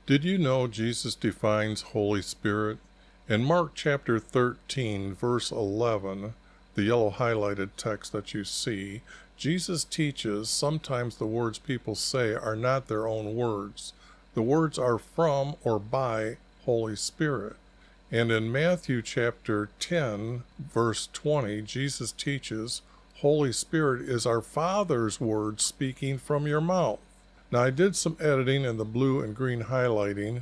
Did you know Jesus defines Holy Spirit? In Mark chapter 13, verse 11, the yellow highlighted text that you see, Jesus teaches sometimes the words people say are not their own words. The words are from or by Holy Spirit. And in Matthew chapter 10, verse 20, Jesus teaches, Holy Spirit is our Father's word speaking from your mouth. Now I did some editing in the blue and green highlighting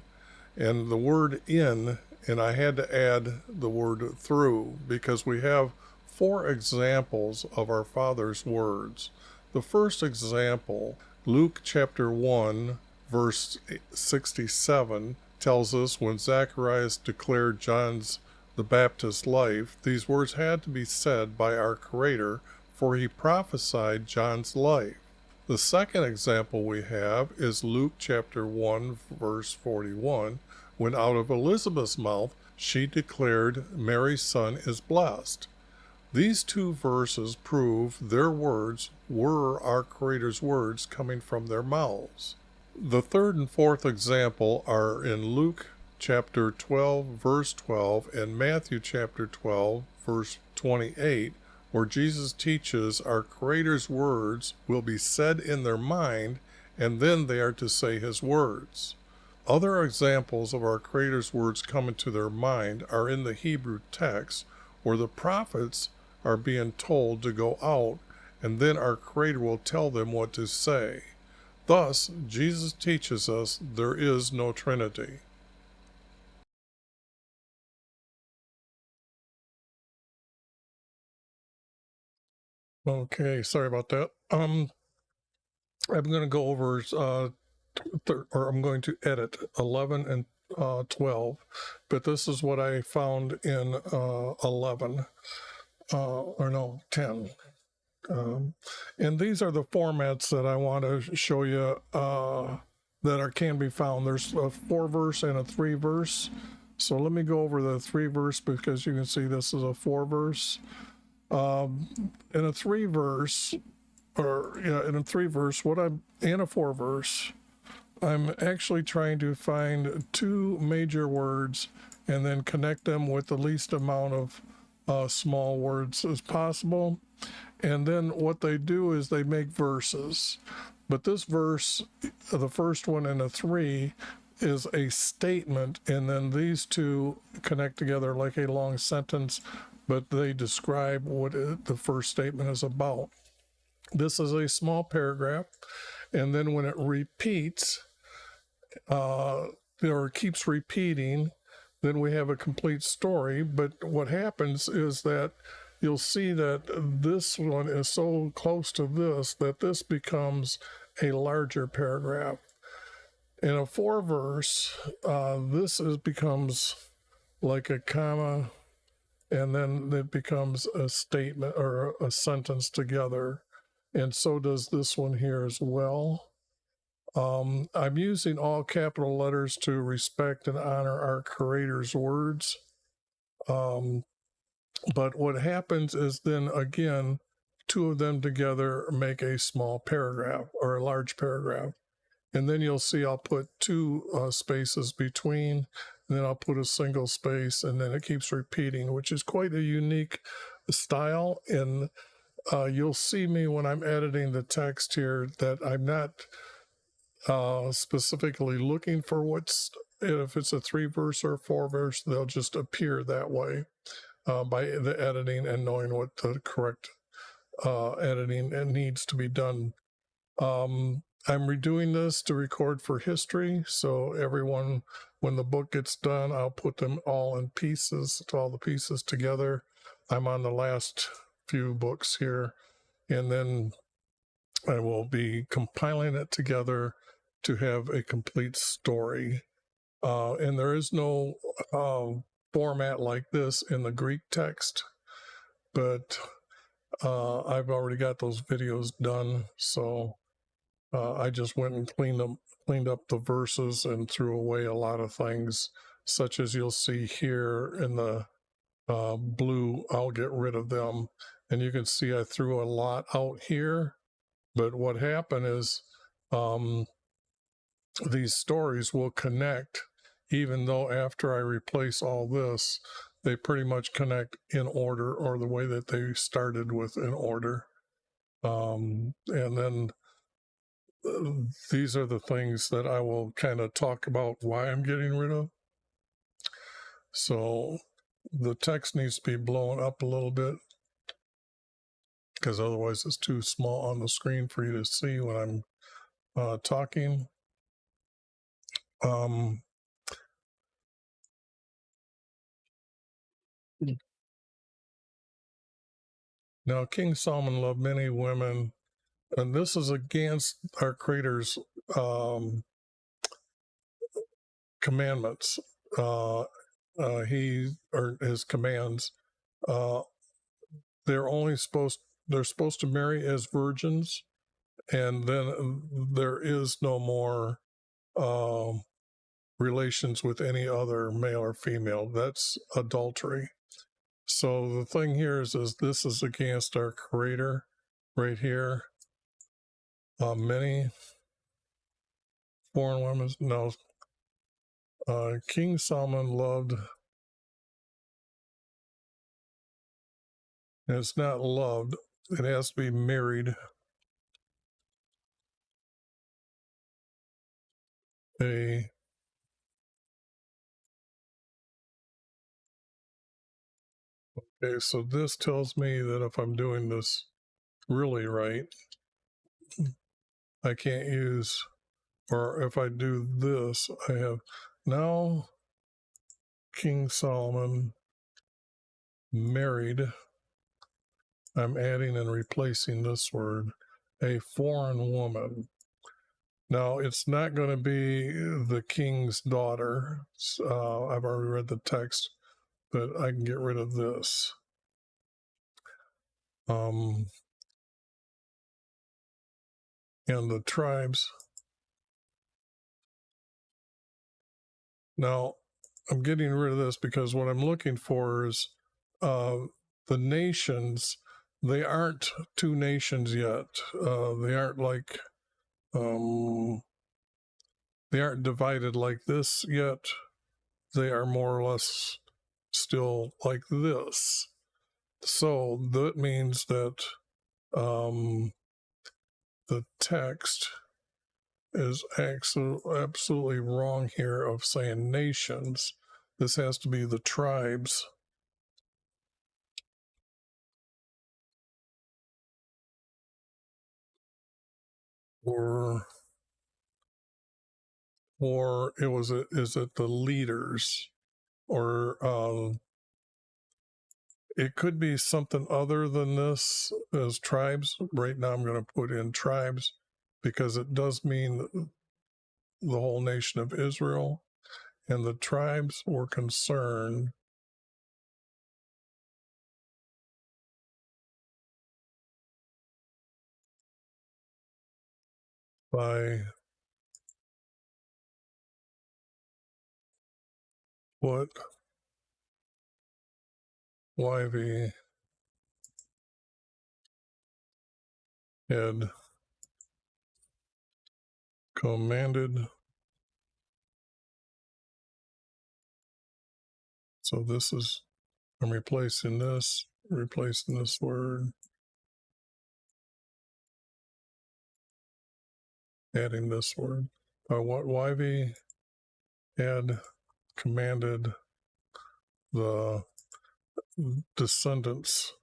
and the word in, and I had to add the word through because we have 4 examples of our Father's words. The first example, Luke chapter 1, verse 67, tells us when Zacharias declared John's the Baptist's life, these words had to be said by our Creator, for he prophesied John's life. The second example we have is Luke chapter 1, verse 41, when out of Elizabeth's mouth she declared Mary's son is blessed. These 2 verses prove their words were our Creator's words coming from their mouths. The third and fourth example are in Luke chapter 12, verse 12, and Matthew chapter 12, verse 28, where Jesus teaches our Creator's words will be said in their mind, and then they are to say his words. Other examples of our Creator's words coming to their mind are in the Hebrew text, where the prophets are being told to go out, and then our Creator will tell them what to say. Thus, Jesus teaches us there is no Trinity. Okay, sorry about that. I'm going to go over, or I'm going to edit 11 and 12, but this is what I found in 11, or no, 10. And these are the formats that I want to show you that can be found. There's a 4-verse and a 3-verse. So let me go over the 3-verse because you can see this is a 4-verse. In a 3-verse, or yeah, in a 3-verse, in a 4-verse, I'm actually trying to find 2 major words and then connect them with the least amount of small words as possible. And then what they do is they make verses. But this verse, the first one in a 3, is a statement, and then these 2 connect together like a long sentence, but they describe what the first statement is about. This is a small paragraph, and then when it repeats, or keeps repeating, then we have a complete story. But what happens is that you'll see that this one is so close to this that this becomes a larger paragraph. In a 4-verse, becomes like a comma, and then it becomes a statement or a sentence together. And so does this one here as well. I'm using all capital letters to respect and honor our Creator's words. But what happens is then again, 2 of them together make a small paragraph or a large paragraph. And then you'll see I'll put 2 spaces between, and then I'll put a single space, and then it keeps repeating, which is quite a unique style. And you'll see me when I'm editing the text here that I'm not specifically looking for if it's a 3-verse or 4-verse, they'll just appear that way by the editing and knowing what the correct editing needs to be done. I'm redoing this to record for history, so everyone, when the book gets done, I'll put them all in pieces, all the pieces together. I'm on the last few books here, and then I will be compiling it together to have a complete story. And there is no format like this in the Greek text, but I've already got those videos done, so I just went and cleaned up the verses and threw away a lot of things, such as you'll see here in the blue. I'll get rid of them, and you can see I threw a lot out here. But what happened is these stories will connect, even though after I replace all this, they pretty much connect in order, or the way that they started with in order. And then these are the things that I will kind of talk about why I'm getting rid of. So the text needs to be blown up a little bit, because otherwise it's too small on the screen for you to see when I'm talking. Now, King Solomon loved many women, and this is against our Creator's commandments. His commands. They're supposed to marry as virgins, and then there is no more relations with any other male or female. That's adultery. So the thing here is this is against our Creator right here. Many foreign women. No, King Solomon loved, and it's not loved, it has to be married, okay, so this tells me that if I'm doing this really right, I can't use, or if I do this, I have now King Solomon married, I'm adding and replacing this word, a foreign woman. Now, it's not going to be the king's daughter. I've already read the text, but I can get rid of this. And the tribes. Now, I'm getting rid of this because what I'm looking for is the nations. They aren't two nations yet. They aren't like, they aren't divided like this yet. They are more or less still like this. So that means that the text is absolutely wrong here of saying nations. This has to be the tribes. Or is it the leaders? Or it could be something other than this as tribes. Right now I'm going to put in tribes because it does mean the whole nation of Israel. And the tribes were concerned by what YV had commanded. So I'm replacing this word, adding this word. What YV had commanded the descendants.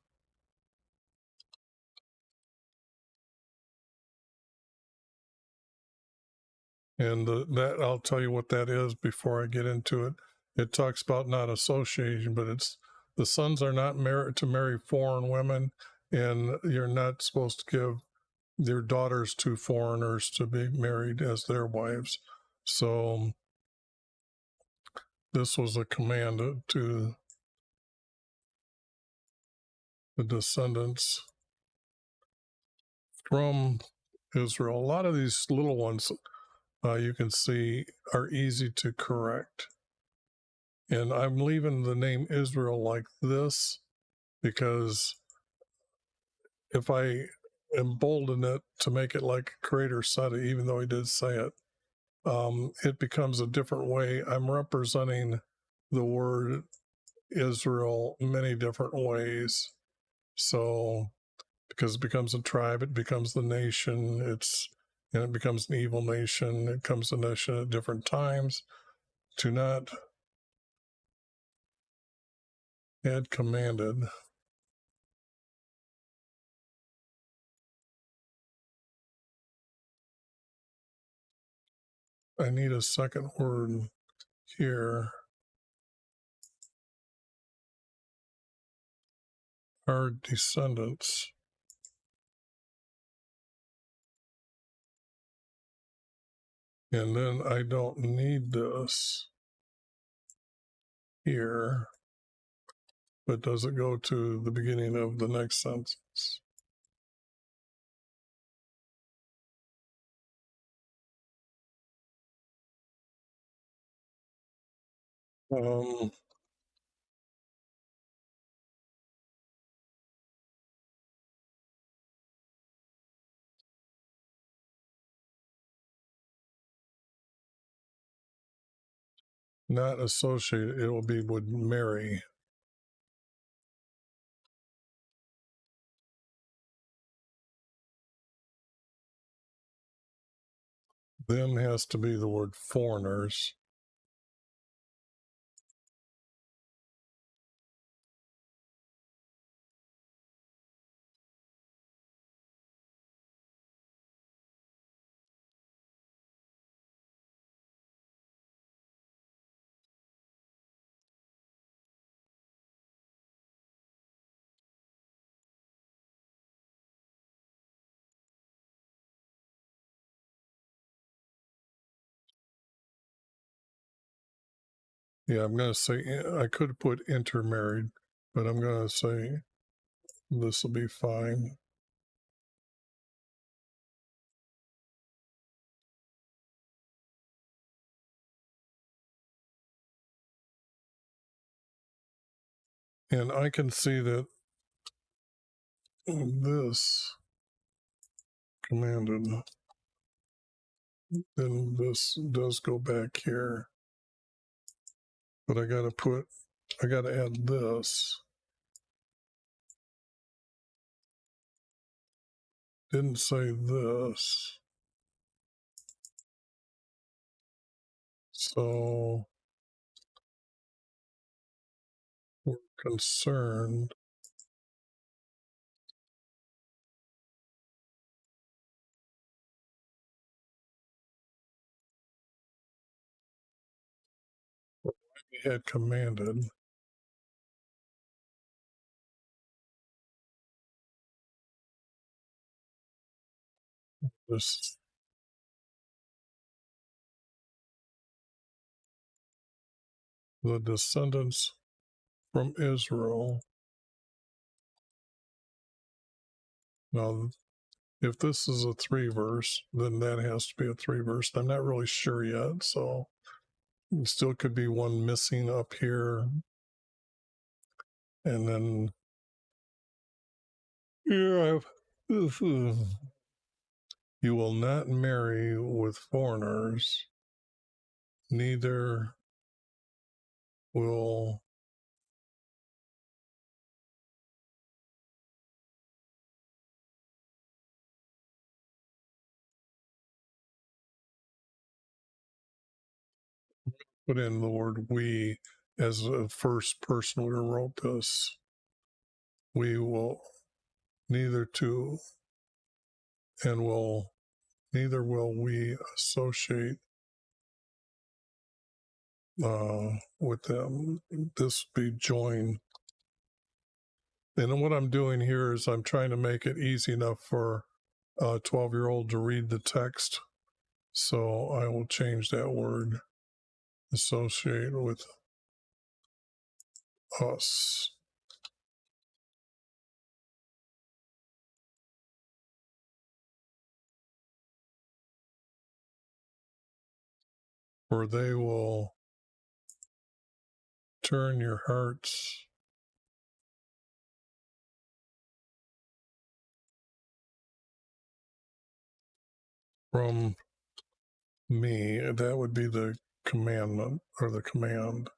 And that I'll tell you what that is before I get into it. It talks about not association, but it's the sons are not to marry foreign women, and you're not supposed to give their daughters to foreigners to be married as their wives. So this was a command to the descendants from Israel. A lot of these little ones you can see are easy to correct. And I'm leaving the name Israel like this because if I embolden it to make it like Creator said it, even though he did say it, it becomes a different way. I'm representing the word Israel many different ways. So, because it becomes a tribe, it becomes the nation, and it becomes an evil nation. It comes a nation at different times. To not add commanded. I need a second word here. Our descendants. And then I don't need this here, but does it go to the beginning of the next sentence? Um, not associated, it will be would marry. Then has to be the word foreigners. Yeah, I'm going to say, I could put intermarried, but I'm going to say this will be fine. And I can see that this commanded, then this does go back here. But I got to add this. Didn't say this. So we're concerned. We had commanded this. The descendants from Israel. Now, if this is a 3 verse, then that has to be a 3 verse. I'm not really sure yet, so it still could be one missing up here. And then here you will not marry with foreigners, neither will put in the word we as a first person who wrote this. We will neither to and will neither will we associate with them. This be joined. And what I'm doing here is I'm trying to make it easy enough for a 12-year-old to read the text. So I will change that word, associate with us. For they will turn your hearts from me. That would be the commandment or the command.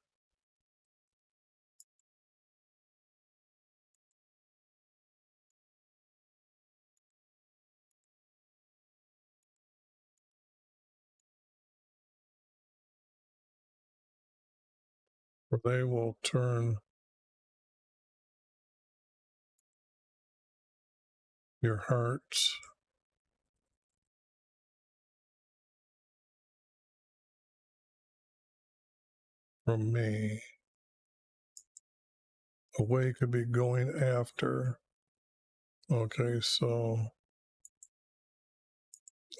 For they will turn your hearts from me. Away could be going after. Okay, so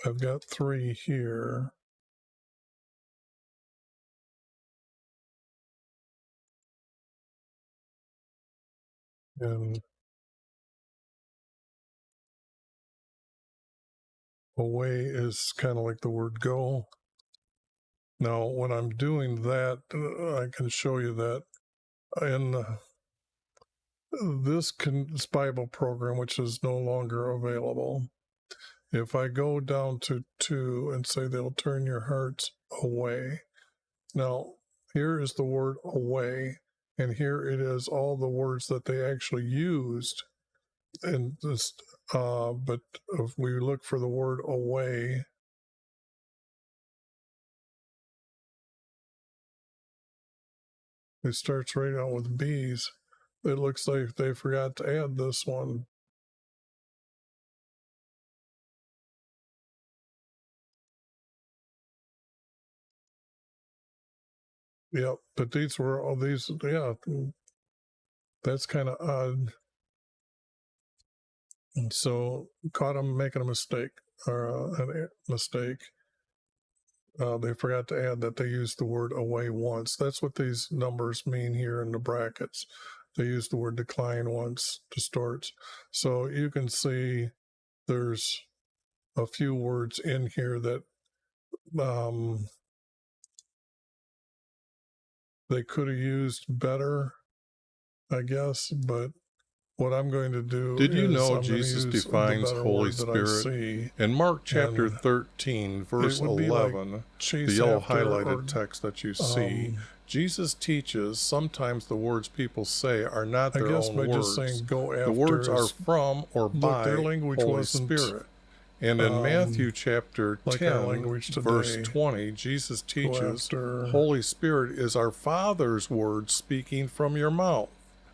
I've got 3 here. And away is kind of like the word go. Now, when I'm doing that, I can show you that in this Bible program, which is no longer available, if I go down to 2 and say they'll turn your hearts away. Now, here is the word away, and here it is all the words that they actually used in this. But if we look for the word away, it starts right out with B's. It looks like they forgot to add this one. Yep, but these were all these, yeah, that's kind of odd. And so caught them making a mistake or a mistake. They forgot to add that they used the word away once. That's what these numbers mean here in the brackets. They use the word decline once, distorts. So you can see there's a few words in here that they could have used better, I guess, but what I'm going to do Did you is know I'm Jesus going to use defines the better Holy word that I Spirit see. in Mark chapter And 13, verse it would be like 11, chase the yellow after highlighted or, text that you see? Jesus teaches sometimes the words people say are not I their guess own by words. just saying go after The words are is, from or look, their by language Holy wasn't Spirit. And in Matthew chapter like our 10, language verse today. 20, Jesus Go teaches, after. Holy Spirit is our Father's word speaking from your mouth.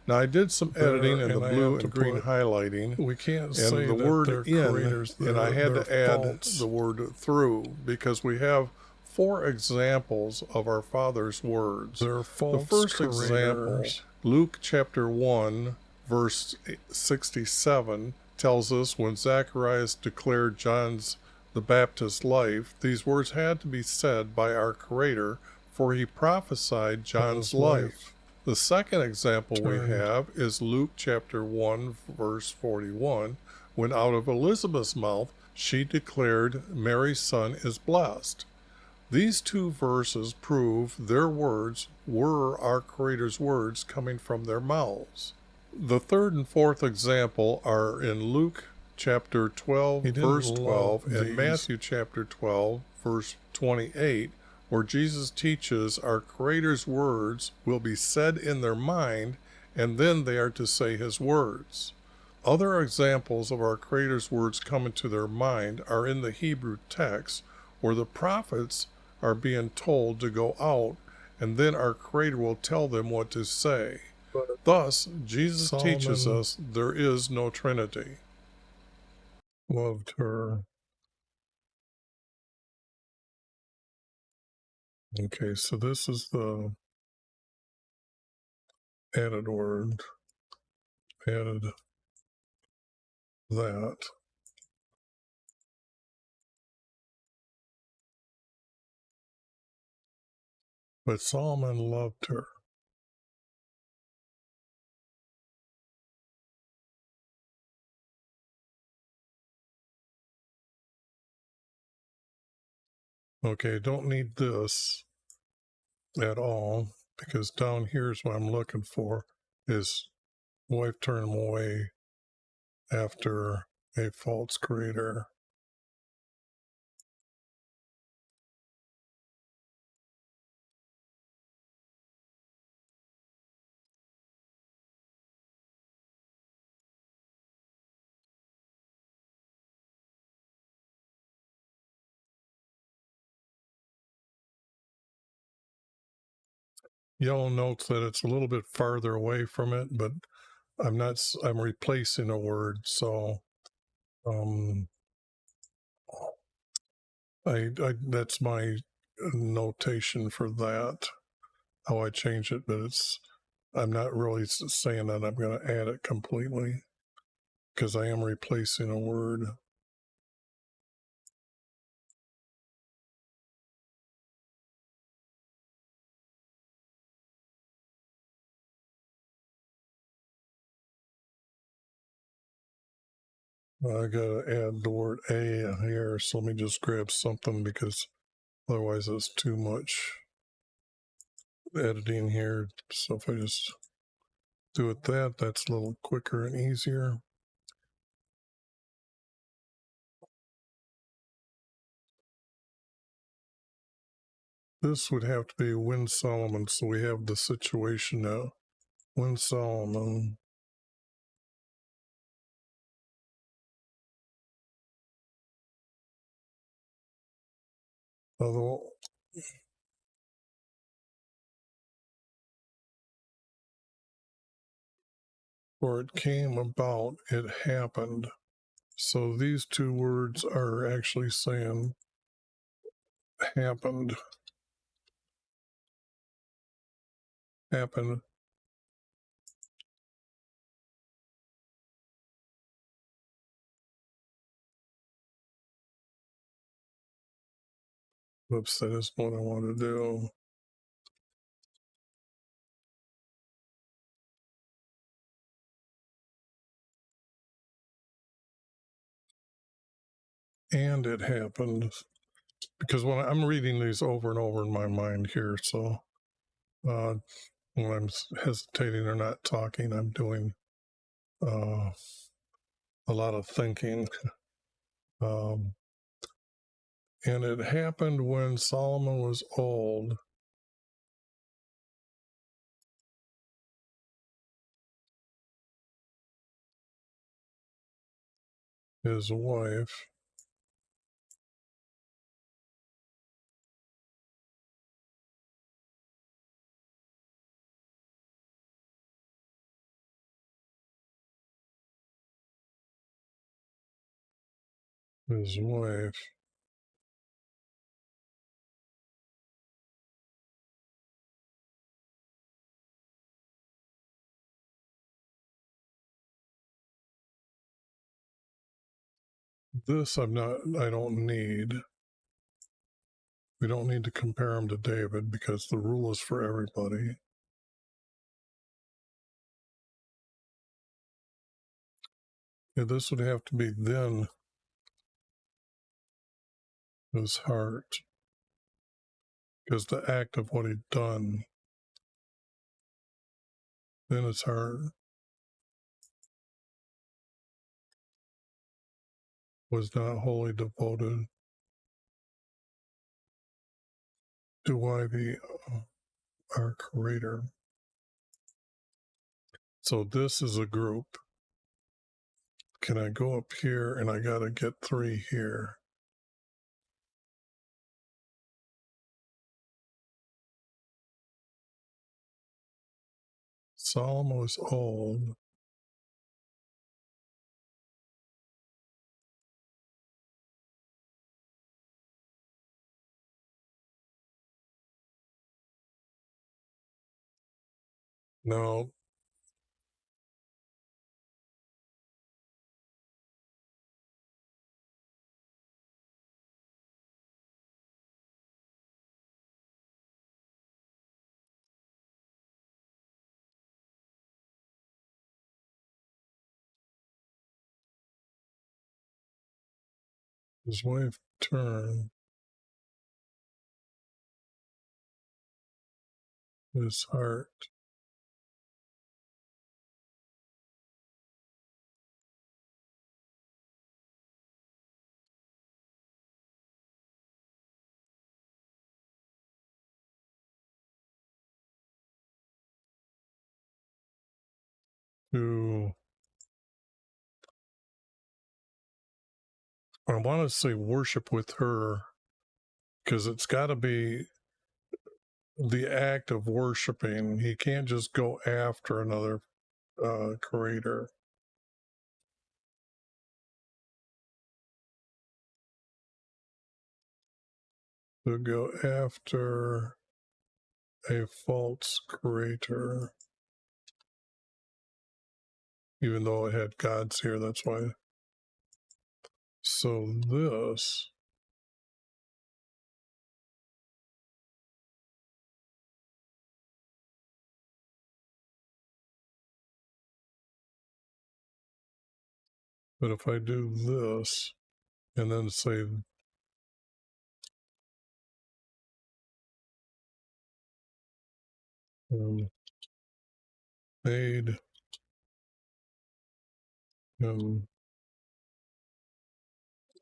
Now, I did some editing in the And I blue have to and green put, highlighting, we can't and say the that word they're in, creators. and I had They're to add false. the word through, because we have 4 examples of our Father's words. They're false The first creators. example, Luke chapter 1, verse 67, tells us when Zacharias declared John's the Baptist's life, these words had to be said by our Creator, for he prophesied John's life. The second example we have is Luke chapter 1, verse 41, when out of Elizabeth's mouth she declared Mary's son is blessed. These 2 verses prove their words were our Creator's words coming from their mouths. The third and fourth example are in Luke chapter 12, verse 12, and Matthew chapter 12, verse 28, where Jesus teaches our Creator's words will be said in their mind, and then they are to say his words. Other examples of our Creator's words coming to their mind are in the Hebrew text, where the prophets are being told to go out, and then our Creator will tell them what to say. Thus, Jesus teaches us there is no Trinity. Loved her. Okay, so this is the added word. Added that. But Solomon loved her. Okay, don't need this at all, because down here is what I'm looking for, is wife turn him away after a false creator. yellow notes that it's a little bit farther away from it, but I'm replacing a word. So, I that's my notation for that, how I change it, but I'm not really saying that I'm going to add it completely because I am replacing a word. I gotta add the word a here, so let me just grab something because otherwise it's too much editing here. So if I just do it that's a little quicker and easier. This would have to be when Solomon, so we have the situation now. When Solomon, although or it came about, it happened. So these two words are actually saying happened. Happened. Whoops, that is what I want to do. And it happened. Because when I'm reading these over and over in my mind here, so when I'm hesitating or not talking, I'm doing a lot of thinking. And it happened when Solomon was old. His wife his wife this I don't need. We don't need to compare him to David because the rule is for everybody. Yeah, this would have to be then his heart, because the act of what he'd done, then his heart was not wholly devoted to our Creator. So this is a group. Can I go up here and I got to get 3 here? Solomon was old. No, his wife turned his heart to, I want to say worship with her, because it's got to be the act of worshiping. He can't just go after another creator. To go after a false creator, even though it had gods here, that's why. So this, but if I do this and then say made an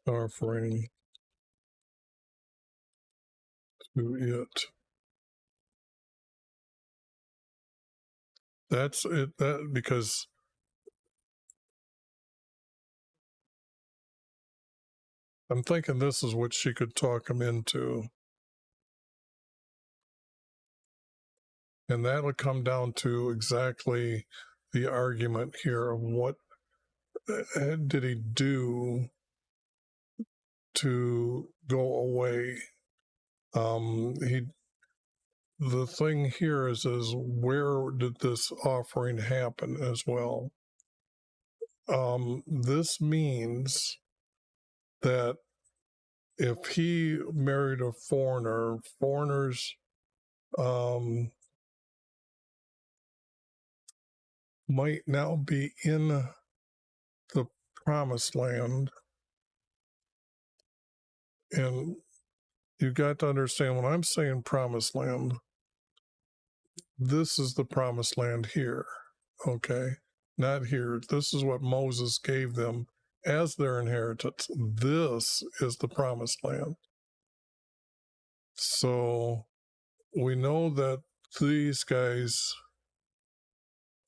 offering to it, that's it. That because I'm thinking this is what she could talk him into. And that'll come down to exactly the argument here of what did he do to go away. The thing here is where did this offering happen as well? This means that if he married a foreigner, foreigners might now be in the promised land. And you got to understand, when I'm saying promised land, this is the promised land here, okay? Not here. This is what Moses gave them as their inheritance. This is the promised land. So we know that these guys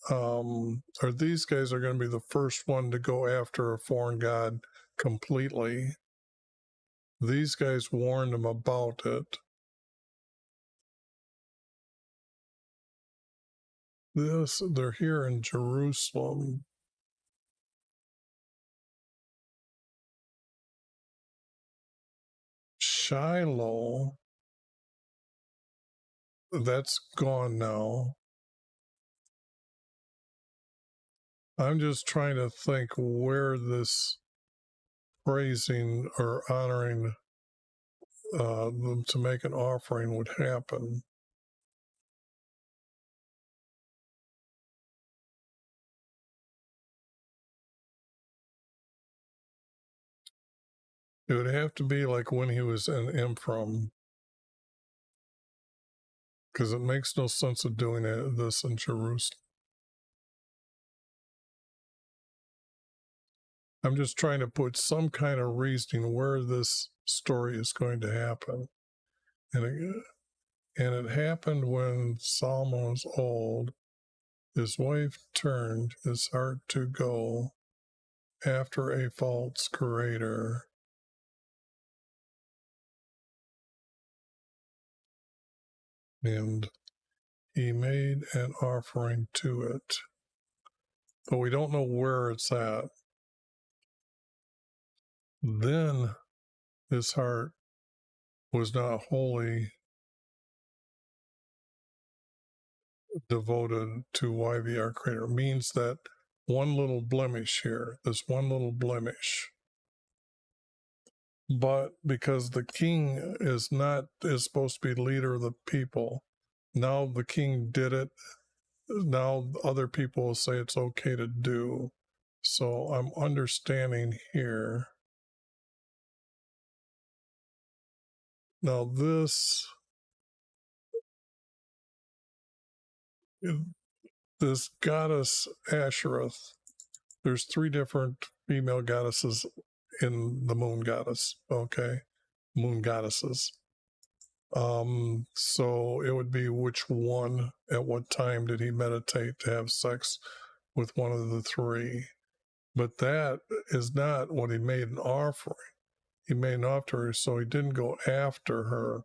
are going to be the first one to go after a foreign god completely. These guys warned them about it. They're here in Jerusalem. Shiloh, that's gone now. I'm just trying to think where this praising or honoring them to make an offering would happen. It would have to be like when he was in Ephraim, because it makes no sense of doing this in Jerusalem. I'm just trying to put some kind of reasoning where this story is going to happen. And it happened when Solomon was old. His wife turned his heart to go after a false creator. And he made an offering to it. But we don't know where it's at. Then his heart was not wholly devoted to YHVH creator. Means that one little blemish here, this one little blemish. But because the king is supposed to be leader of the people, now the king did it. Now other people will say it's okay to do. So I'm understanding here. Now this goddess Ashereth, there's 3 different female goddesses in the moon goddess, okay? Moon goddesses. So it would be which one, at what time did he meditate to have sex with one of the 3? But that is not what he made an offering. He made an offering, so he didn't go after her.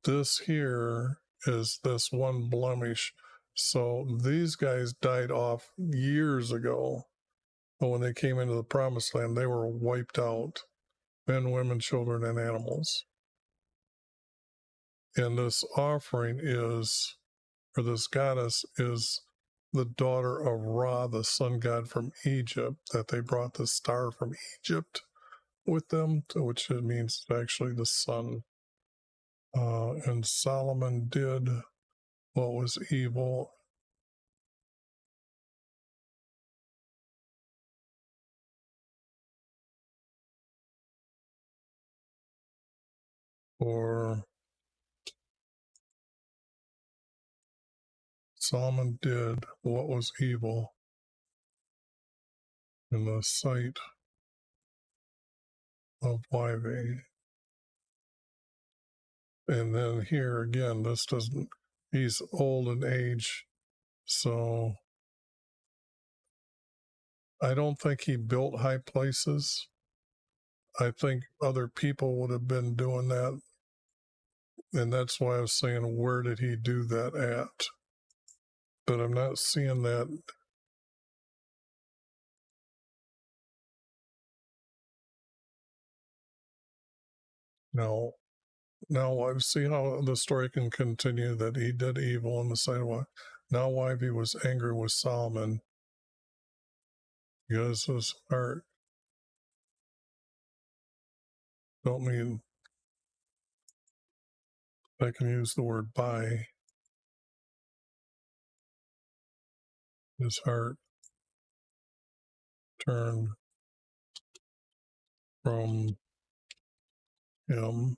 This here is this one blemish. So these guys died off years ago. But when they came into the promised land, they were wiped out, men, women, children, and animals. And this offering is, or this goddess is the daughter of Ra, the sun god from Egypt, that they brought the star from Egypt with them, which means actually the sun. And Solomon did what was evil. Or Solomon did what was evil in the sight of YV. And then here again, this doesn't, he's old in age, so I don't think he built high places. I think other people would have been doing that. And that's why I was saying, where did he do that at? But I'm not seeing that. No. Now I see how the story can continue that he did evil in the sight of God. Now why he was angry with Solomon because his heart, don't mean I can use the word by, his heart turned from him.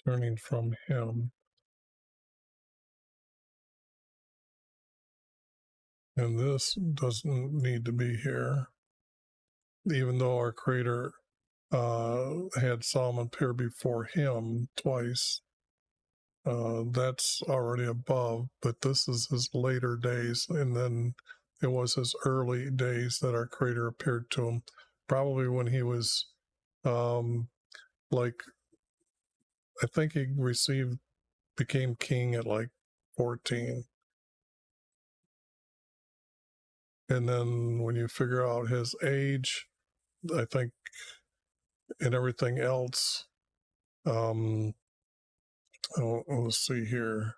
Turning from him. And this doesn't need to be here, even though our Creator had Solomon appear before him twice. That's already above, but this is his later days, and then it was his early days that our Creator appeared to him, probably when he was like, I think he became king at like 14. And then when you figure out his age, I think, and everything else, let's see here.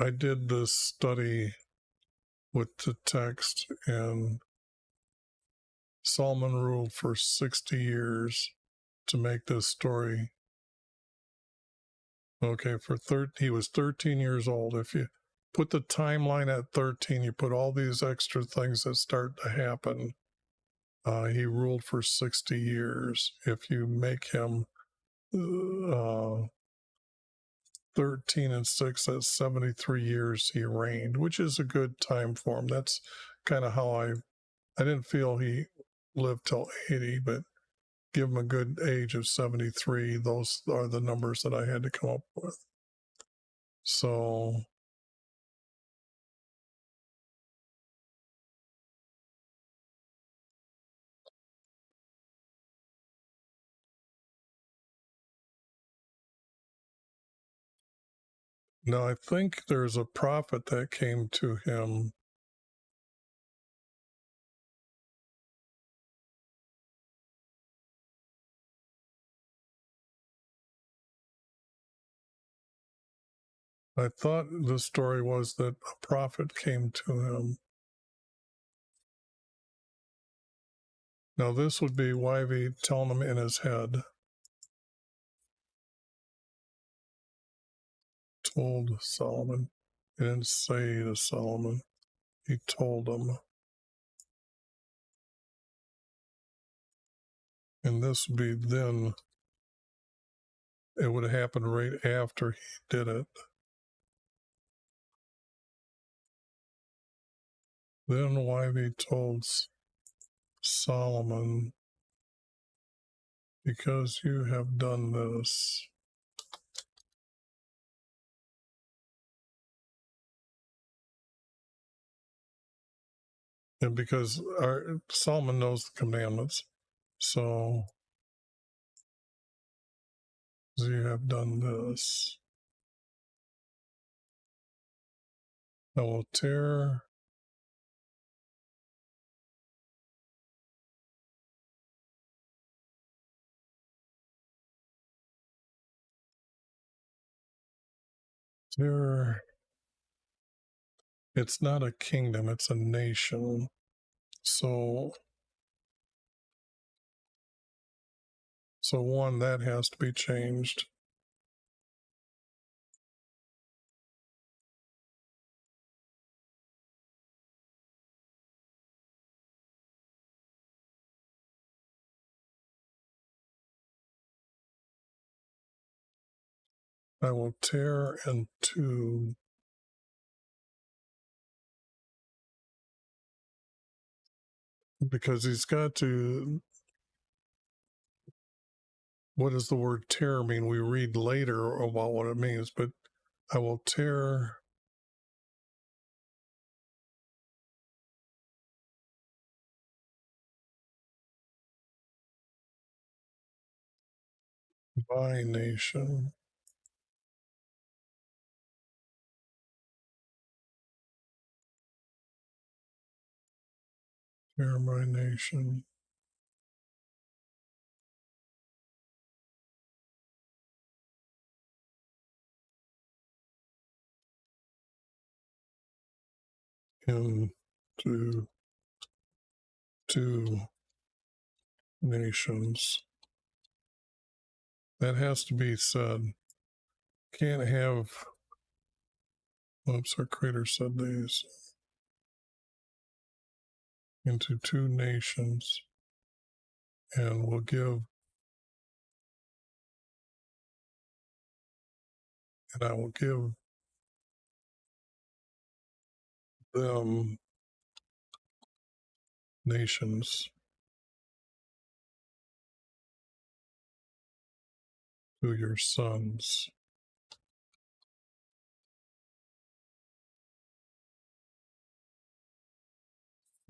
I did this study with the text, and Solomon ruled for 60 years to make this story. Okay, he was 13 years old. If you put the timeline at 13, you put all these extra things that start to happen. He ruled for 60 years. If you make him 13 and 6, that's 73 years he reigned, which is a good time for him. That's kind of how I didn't feel he lived till 80, but give him a good age of 73. Those are the numbers that I had to come up with. So now I think there's a prophet that came to him. I thought the story was that a prophet came to him. Now this would be YV telling him in his head. Told Solomon. He didn't say to Solomon. He told him. And this would be then, it would have happened right after he did it. Then YV told Solomon, because you have done this, and because Solomon knows the commandments, so you have done this, I will tear it's not a kingdom, it's a nation. So one, that has to be changed. I will tear in two because he's got to. What does the word tear mean? We read later about what it means, but I will tear my nation. Tear my nation. Into two nations. That has to be said. Can't have. Oops, our creator said these. Into two nations, and will give, and I will give them nations to your sons.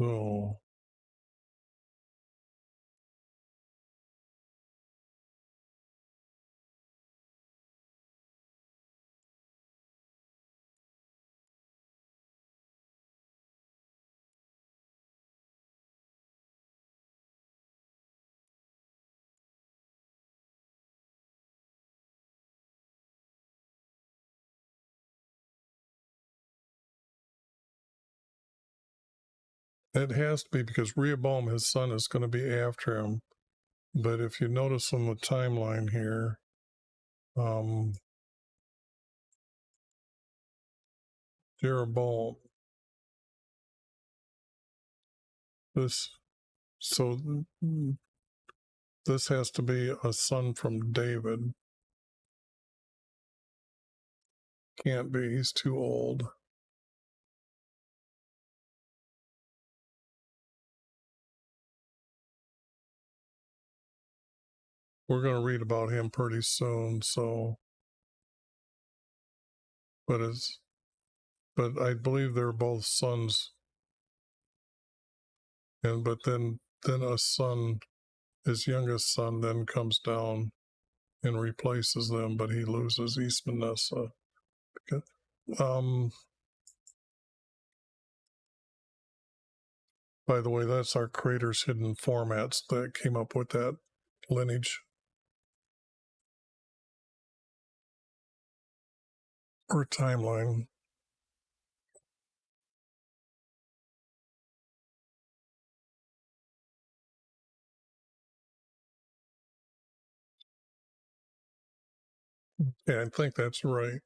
So it has to be because Rehoboam, his son, is going to be after him. But if you notice on the timeline here, Jeroboam, this has to be a son from David. Can't be, he's too old. We're going to read about him pretty soon, so but I believe they're both sons, and but then a son, his youngest son, then comes down and replaces them, but he loses East Manasseh. By the way, that's our creator's hidden formats that came up with that lineage or timeline. Yeah, I think that's right.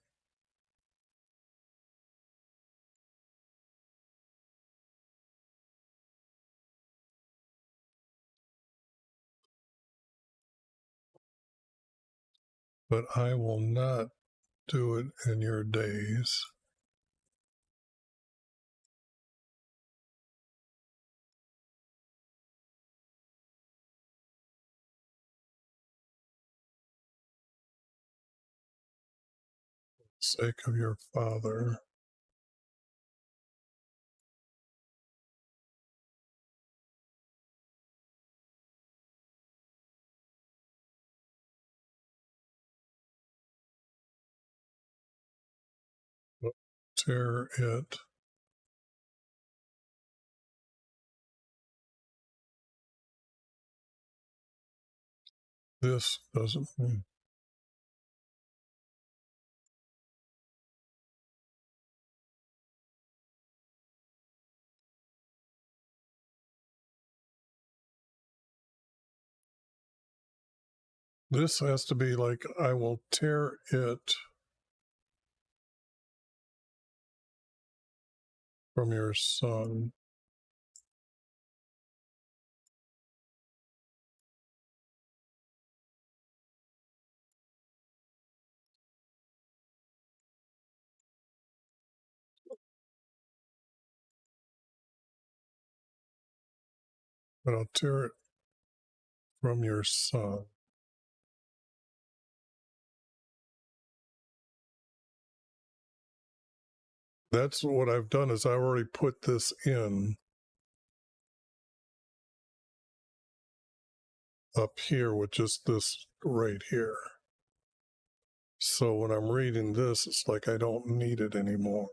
But I will not do it in your days. sake of your Father. Tear it. This doesn't mean. This has to be like, I will tear it from your son. But I'll tear it from your son. That's what I've done is I already put this in up here with just this right here. So when I'm reading this, it's like I don't need it anymore.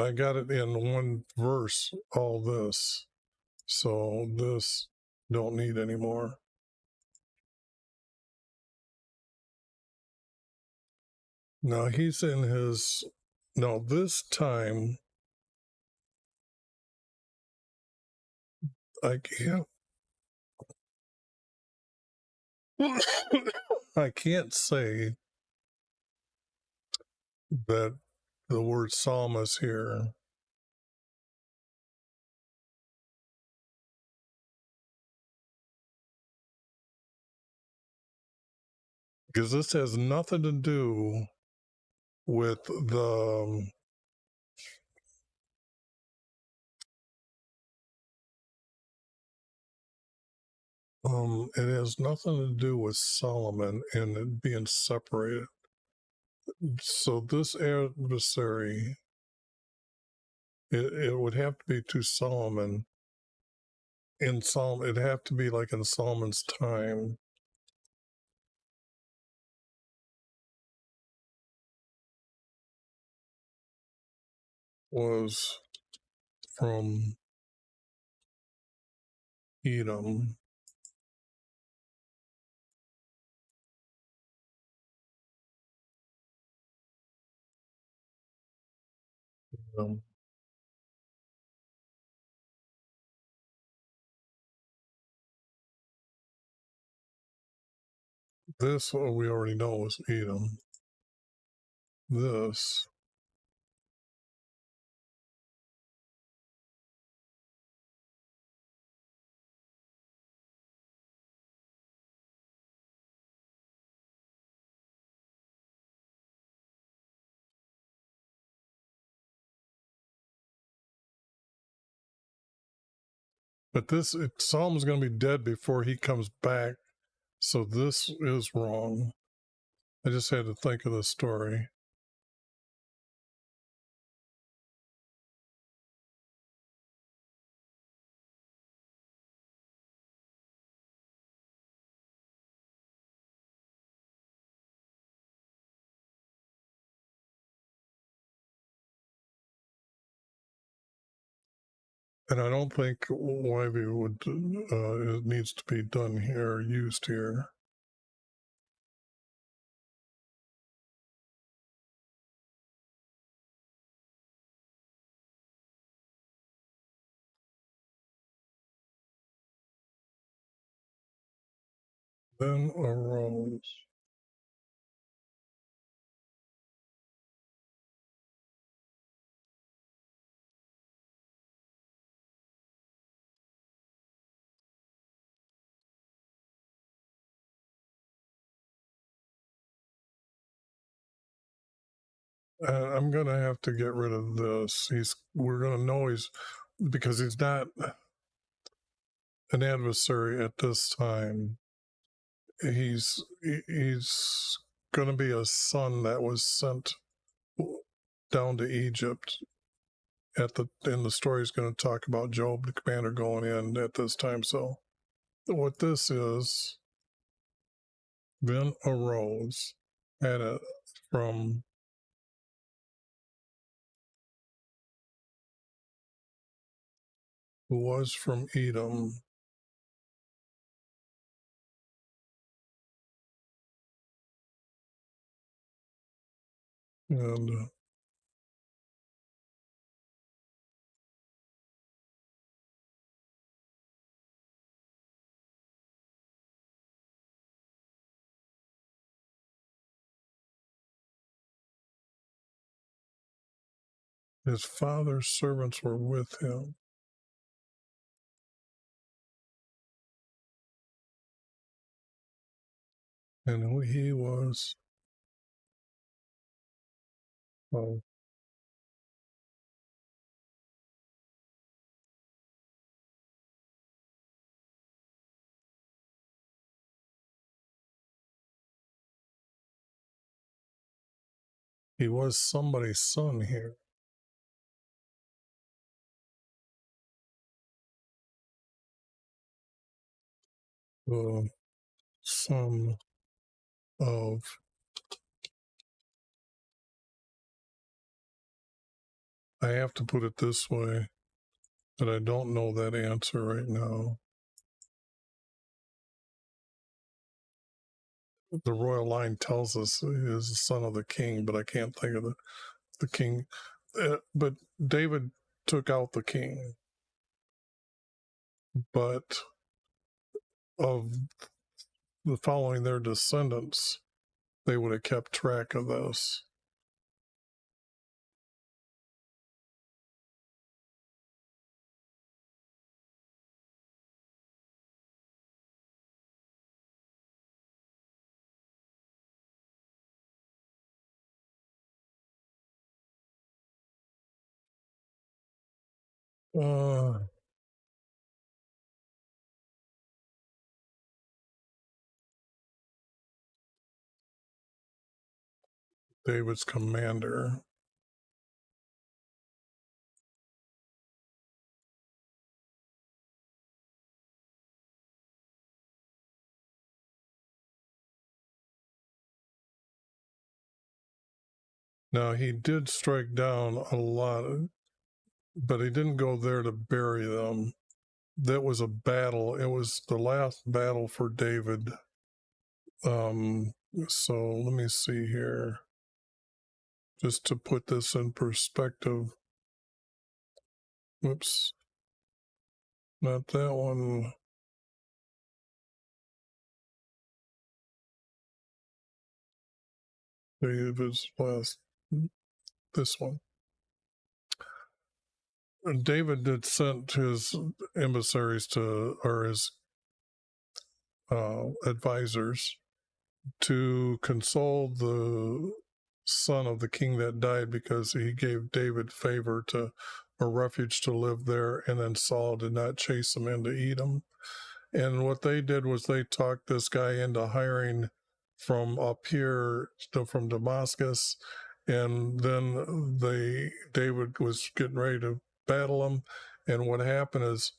I got it in one verse, all this. So this don't need anymore. Now he's in his, now this time, I can't, I can't say that the word psalm is here. Because this has nothing to do with the it has nothing to do with Solomon and it being separated. So this adversary, it would have to be to Solomon. In Solomon, it'd have to be like in Solomon's time. Was from Edom. This we already know was Edom. This but this Psalm is going to be dead before he comes back. So this is wrong. I just had to think of the story. And I don't think YV would, it needs to be done here, used here. Then arose. I'm going to have to get rid of this. We're going to know because he's not, an adversary at this time. He's going to be a son that was sent down to Egypt. And the story is going to talk about Job, the commander, going in at this time. So what this is, then arose at it from who was from Edom, and his father's servants were with him. And he was he was somebody's son here. The son of, I have to put it this way, but I don't know that answer right now. The royal line tells us he is the son of the king, but I can't think of the king. But David took out the king, but of the following their descendants, they would have kept track of this. David's commander. Now, he did strike down a lot, but he didn't go there to bury them. That was a battle. It was the last battle for David. So let me see here. Just to put this in perspective. Whoops. Not that one. David's last. This one. And David did send his emissaries to, or his advisors, to console the son of the king that died, because he gave David favor to a refuge to live there, and then Saul did not chase him into Edom. And what they did was they talked this guy into hiring from up here, from Damascus, and then David was getting ready to battle him. And what happened is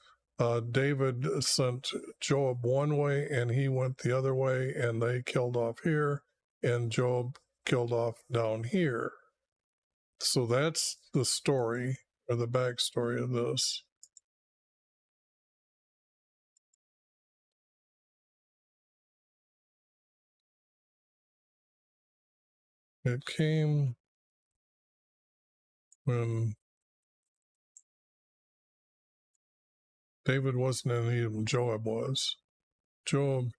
David sent Joab one way, and he went the other way, and they killed off here, and Joab killed off down here. So that's the story, or the backstory of this. It came when David wasn't in Edom, Joab was. Joab,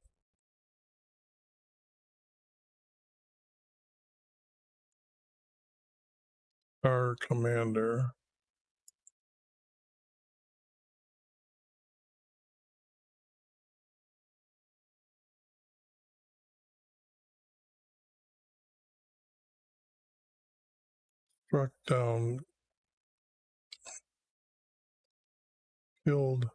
our commander, struck down, killed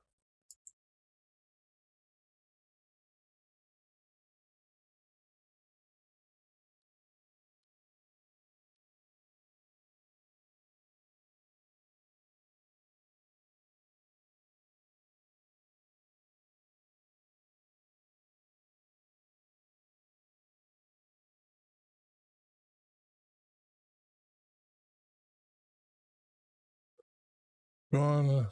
gone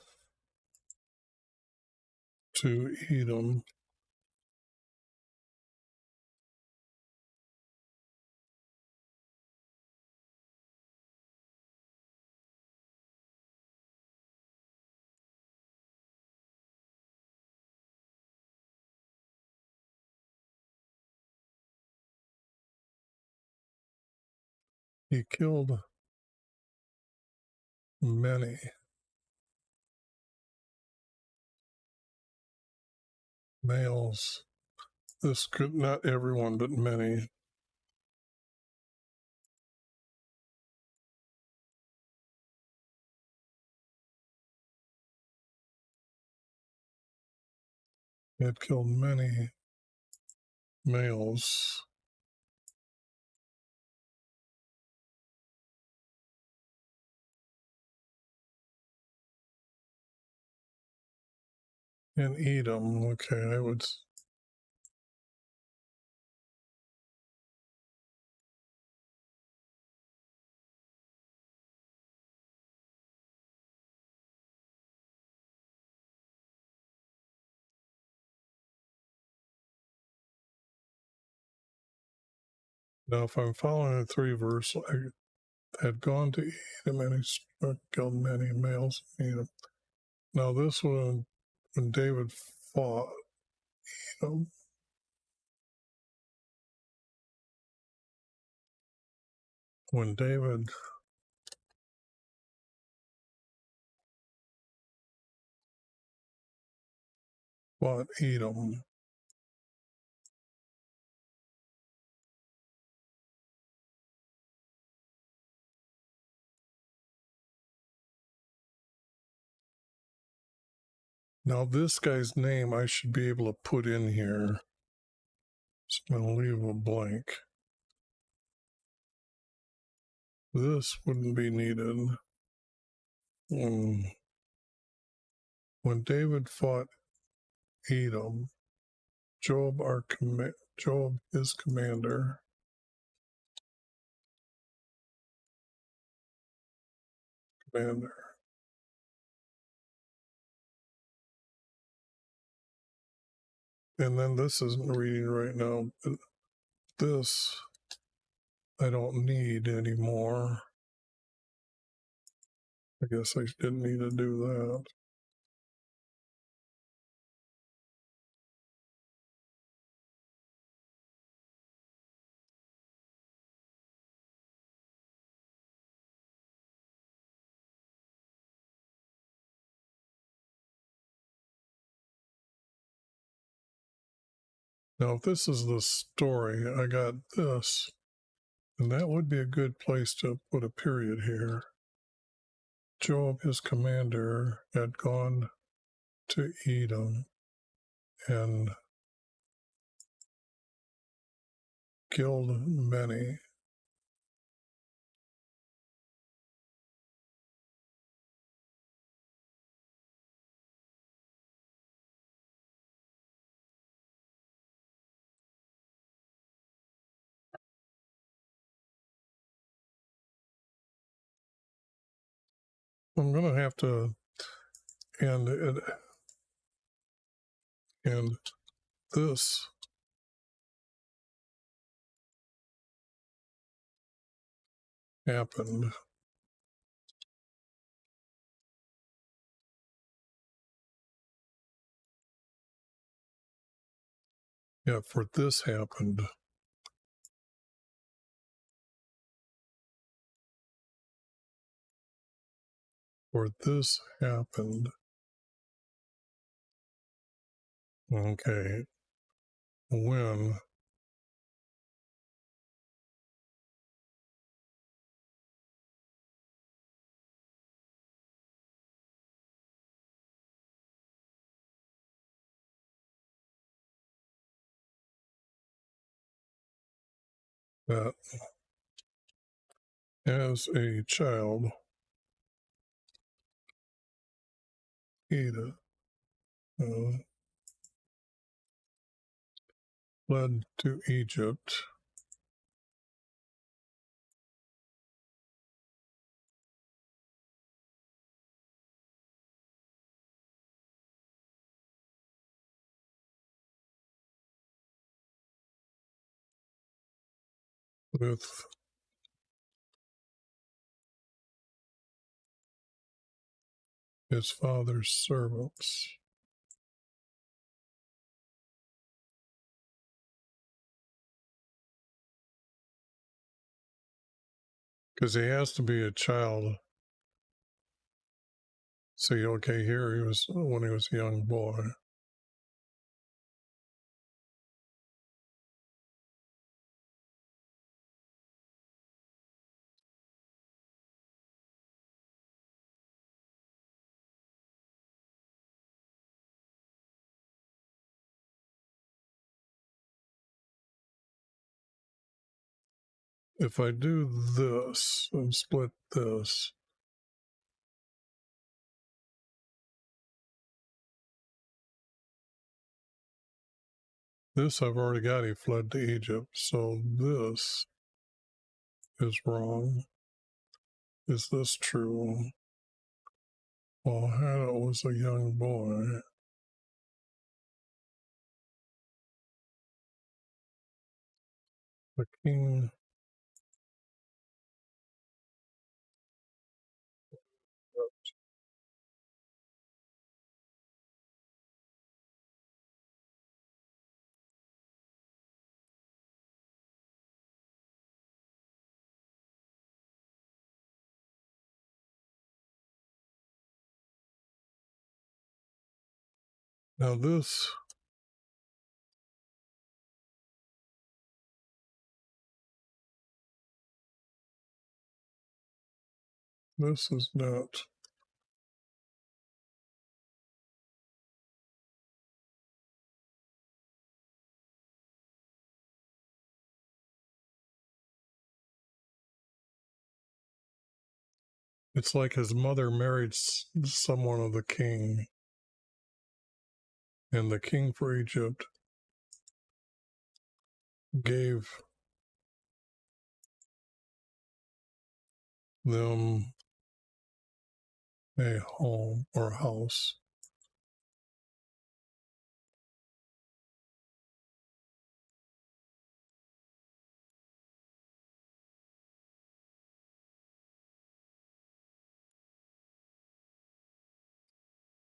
to Edom, he killed many males. This could not everyone, but many. He had killed many males. In Edom, okay, I would. Now, if I'm following the 3 verse, I had gone to Edom and he killed many males in Edom. Now, this one, when David fought Edom, when David fought Edom, now this guy's name I should be able to put in here. So I'm going to leave a blank. This wouldn't be needed. When David fought Edom, Joab, his commander, and then this isn't reading right now, but this I don't need anymore. I guess I didn't need to do that. Now, if this is the story, I got this, and that would be a good place to put a period here. Joab, his commander, had gone to Edom and killed many. I'm going to have to end it, and this happened. Yeah, for this happened. For this happened. Okay. When that as a child, Edith fled to Egypt, with his father's servants. Because he has to be a child. See, okay, here he was when he was a young boy. If I do this and split this, this I've already got, he fled to Egypt, so this is wrong. Is this true? Well, Hannah was a young boy. The king. Now this is not. It's like his mother married someone of the king, and the king for Egypt gave them a home or house.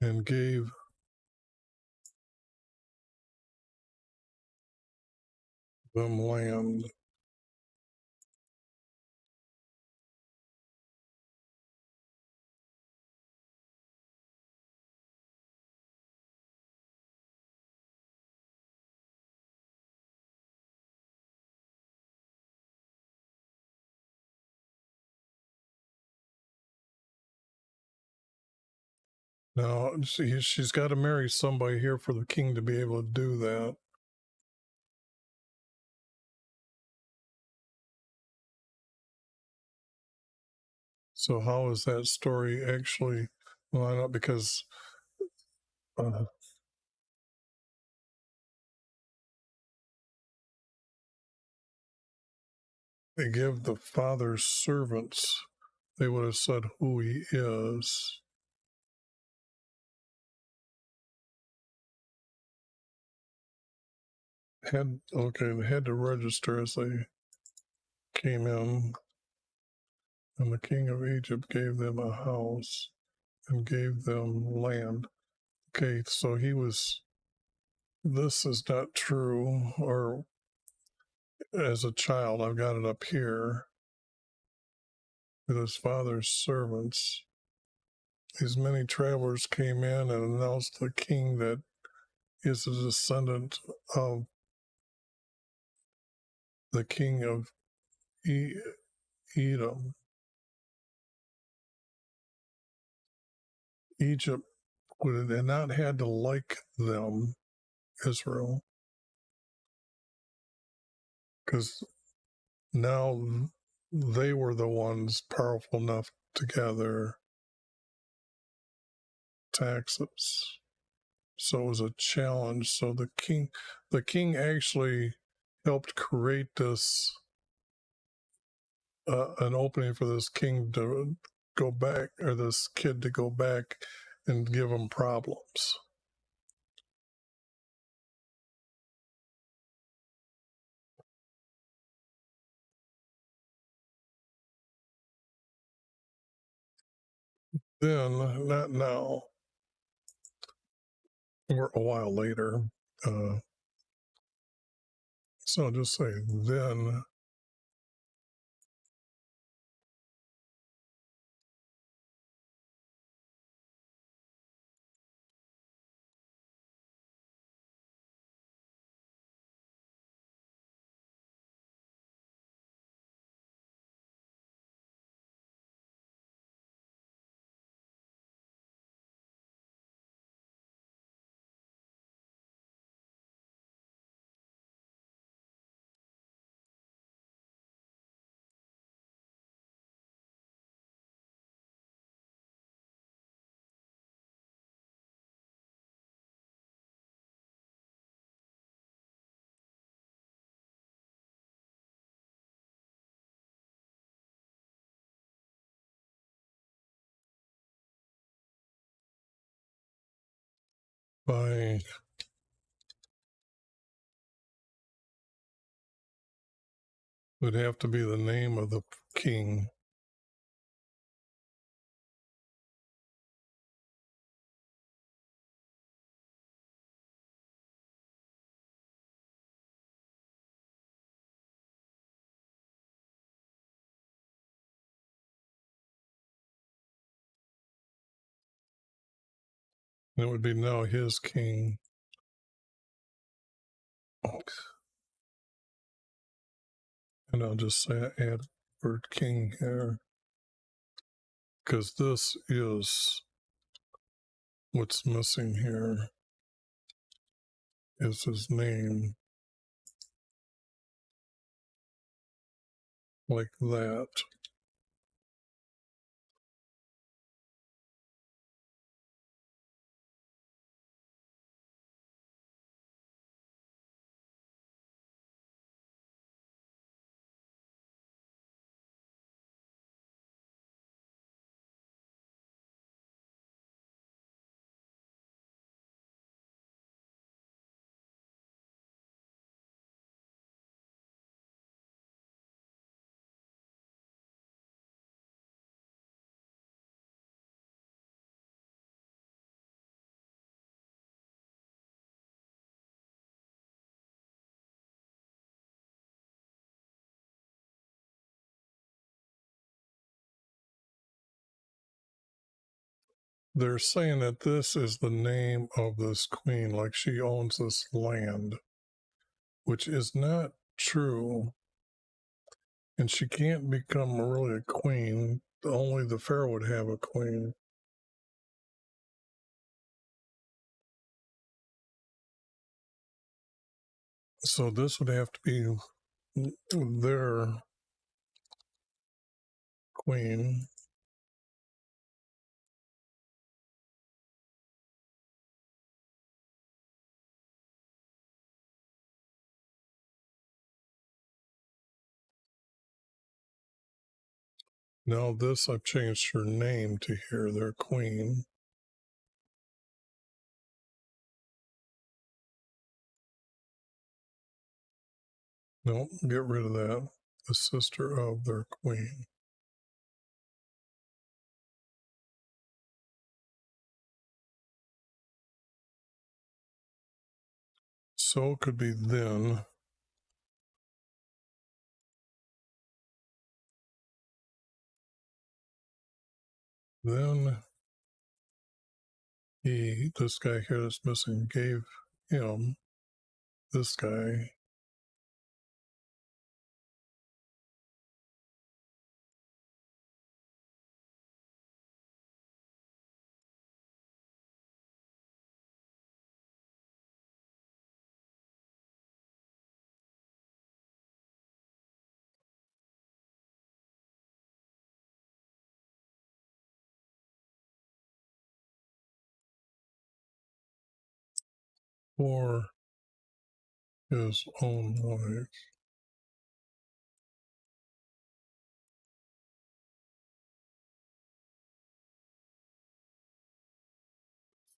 And gave them land. Now, she's got to marry somebody here for the king to be able to do that. So how is that story actually line up? Because they give the father's servants, they would have said who he is. They had to register as they came in, and the king of Egypt gave them a house and gave them land. Okay, so this is not true, or as a child, I've got it up here with his father's servants. These many travelers came in and announced to the king that he is a descendant of the king of Edom. Egypt would have not had to like them, Israel, because now they were the ones powerful enough to gather taxes. So it was a challenge. So the king actually helped create this an opening for this king to go back, or this kid to go back and give him problems. Then, not now, or a while later. So I'll just say then. By would have to be the name of the king. It would be now his king. And I'll just say add word king here, because this is what's missing here is his name, like that. They're saying that this is the name of this queen, like she owns this land, which is not true. And she can't become really a queen. Only the pharaoh would have a queen. So this would have to be their queen. Now this, I've changed her name to here, their queen. No, get rid of that. The sister of their queen. So it could be then. Then this guy here that's missing, gave him this guy. For his own wife.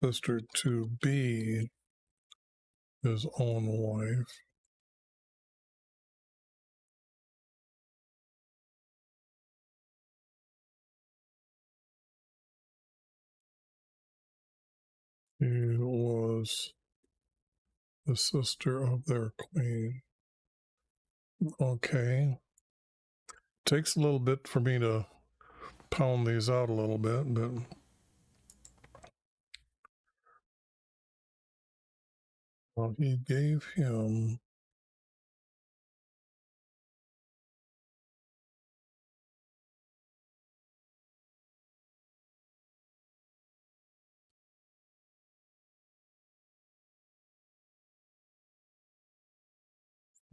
Sister to be his own wife. She was the sister of their queen. Okay. Takes a little bit for me to pound these out a little bit, but well, he gave him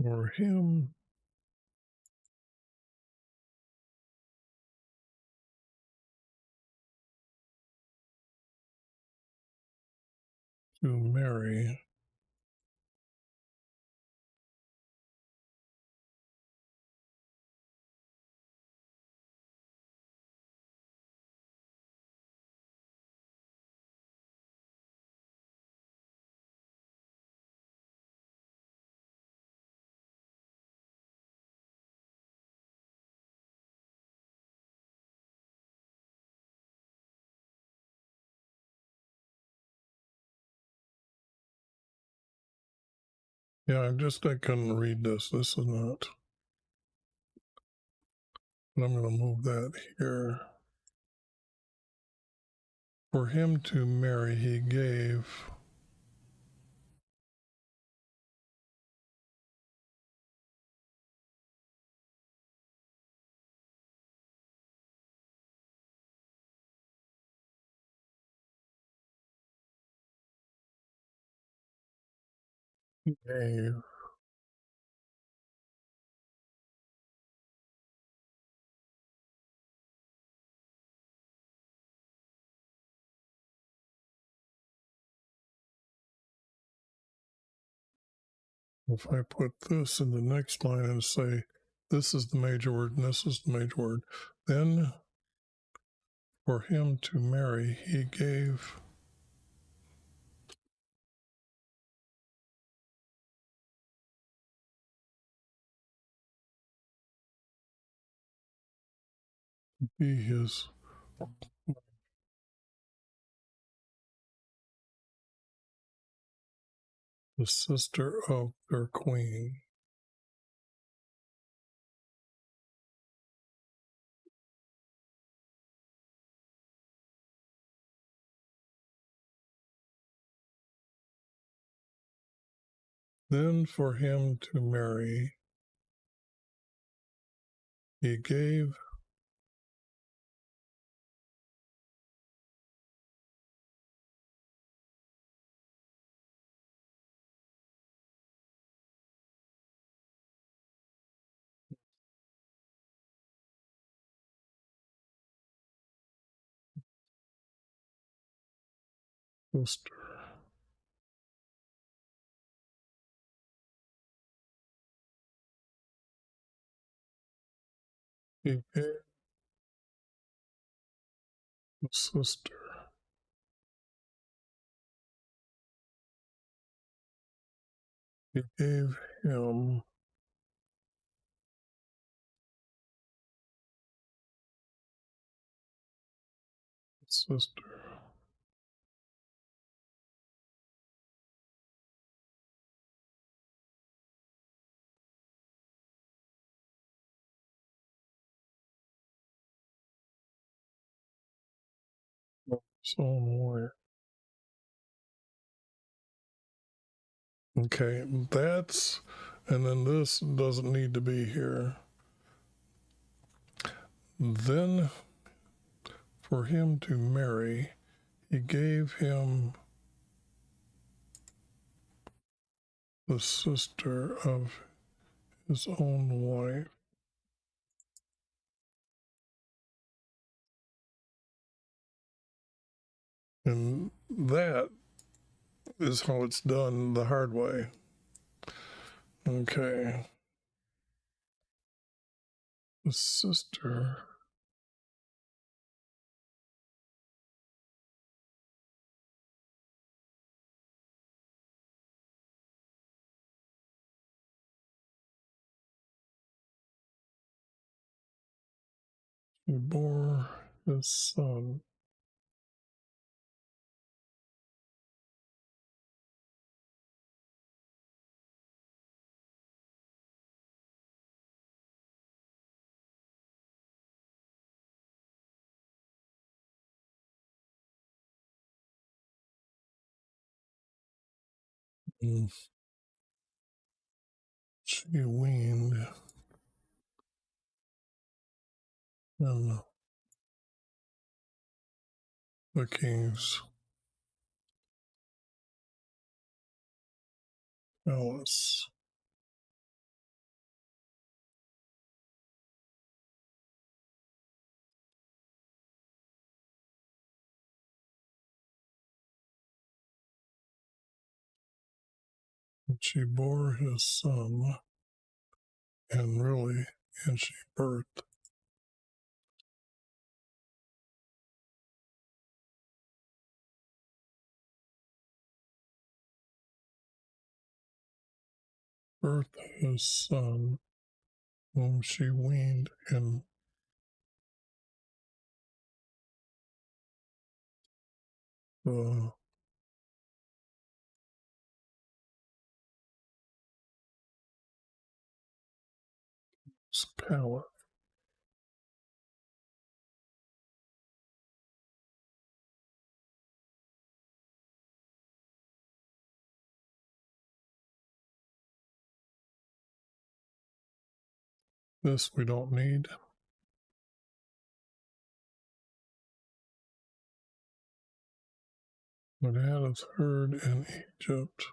for him to marry. Yeah, I couldn't read this. This is not. But I'm going to move that here. For him to marry, he gave gave if I put this in the next line and say this is the major word and this is the major word, then for him to marry, he gave be his the sister of their queen. Then for him to marry, he gave sister. He gave the sister. He gave him the sister. His own wife. Okay, that's, and then this doesn't need to be here. Then for him to marry, he gave him the sister of his own wife. And that is how it's done the hard way. Okay. The sister who bore his son. She weaned in the king's palace. And she bore his son, and she birthed. Birthed his son, whom she weaned in the palace. This we don't need. But had his herd in Egypt.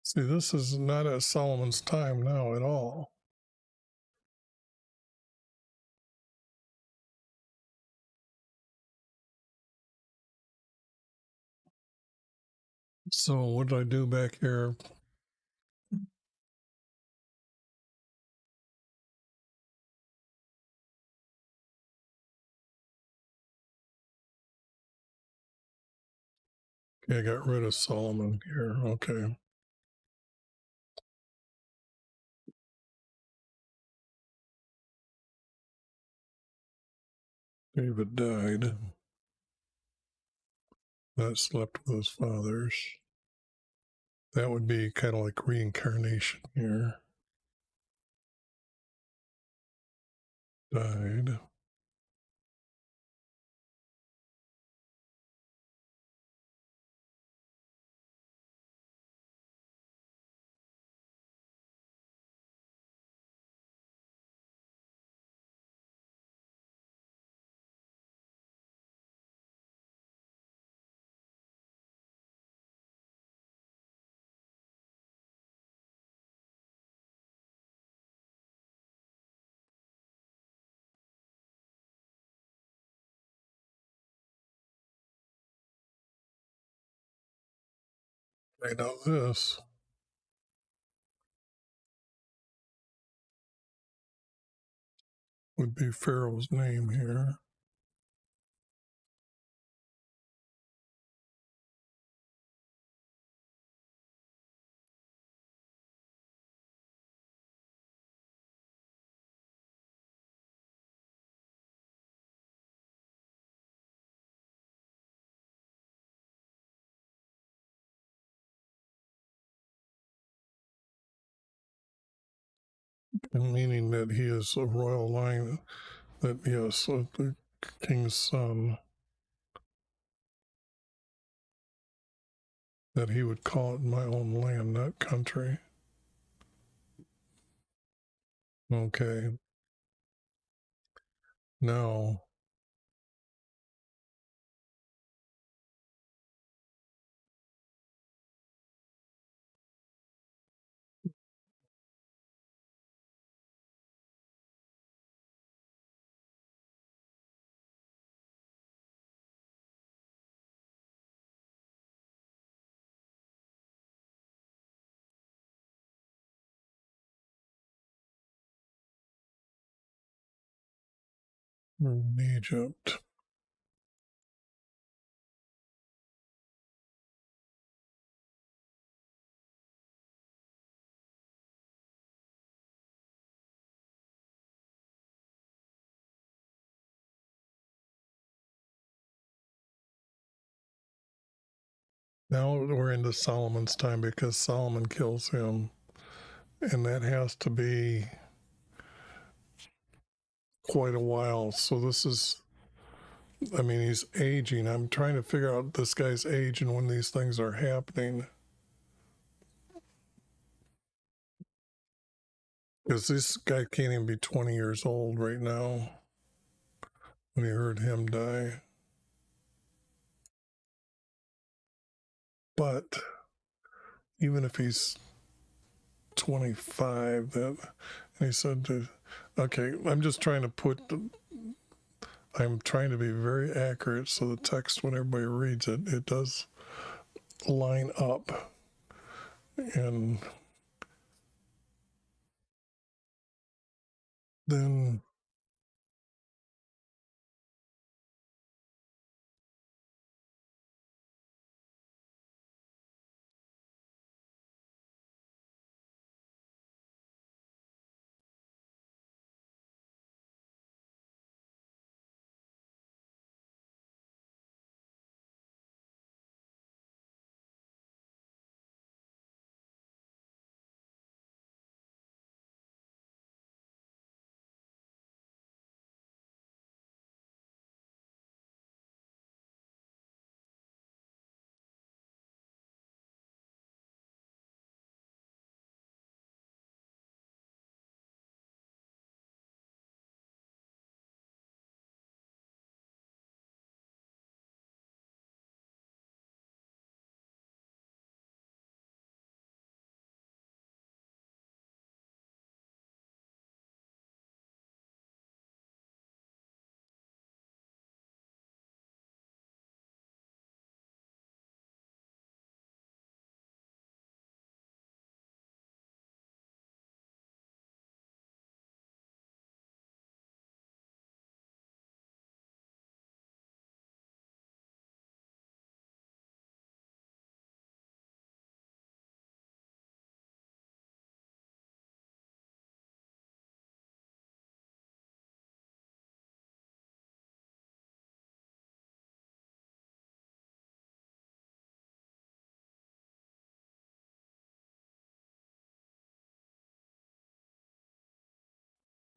See, this is not at Solomon's time now at all. So what did I do back here? Okay, I got rid of Solomon here. Okay. David died. That slept with his fathers. That would be kind of like reincarnation here. Died. I know this. Would be Pharaoh's name here. And meaning that he is a royal line, that yes, the king's son, that he would call it my own land, not country. Okay. Now, we're in Egypt. Now we're into Solomon's time because Solomon kills him, and that has to be quite a while. So this is, I mean, he's aging. I'm trying to figure out this guy's age and when these things are happening. Because this guy can't even be 20 years old right now when he heard him die. But even if he's 25, that, and he said, okay, I'm just trying to I'm trying to be very accurate so the text, when everybody reads it, it does line up. And then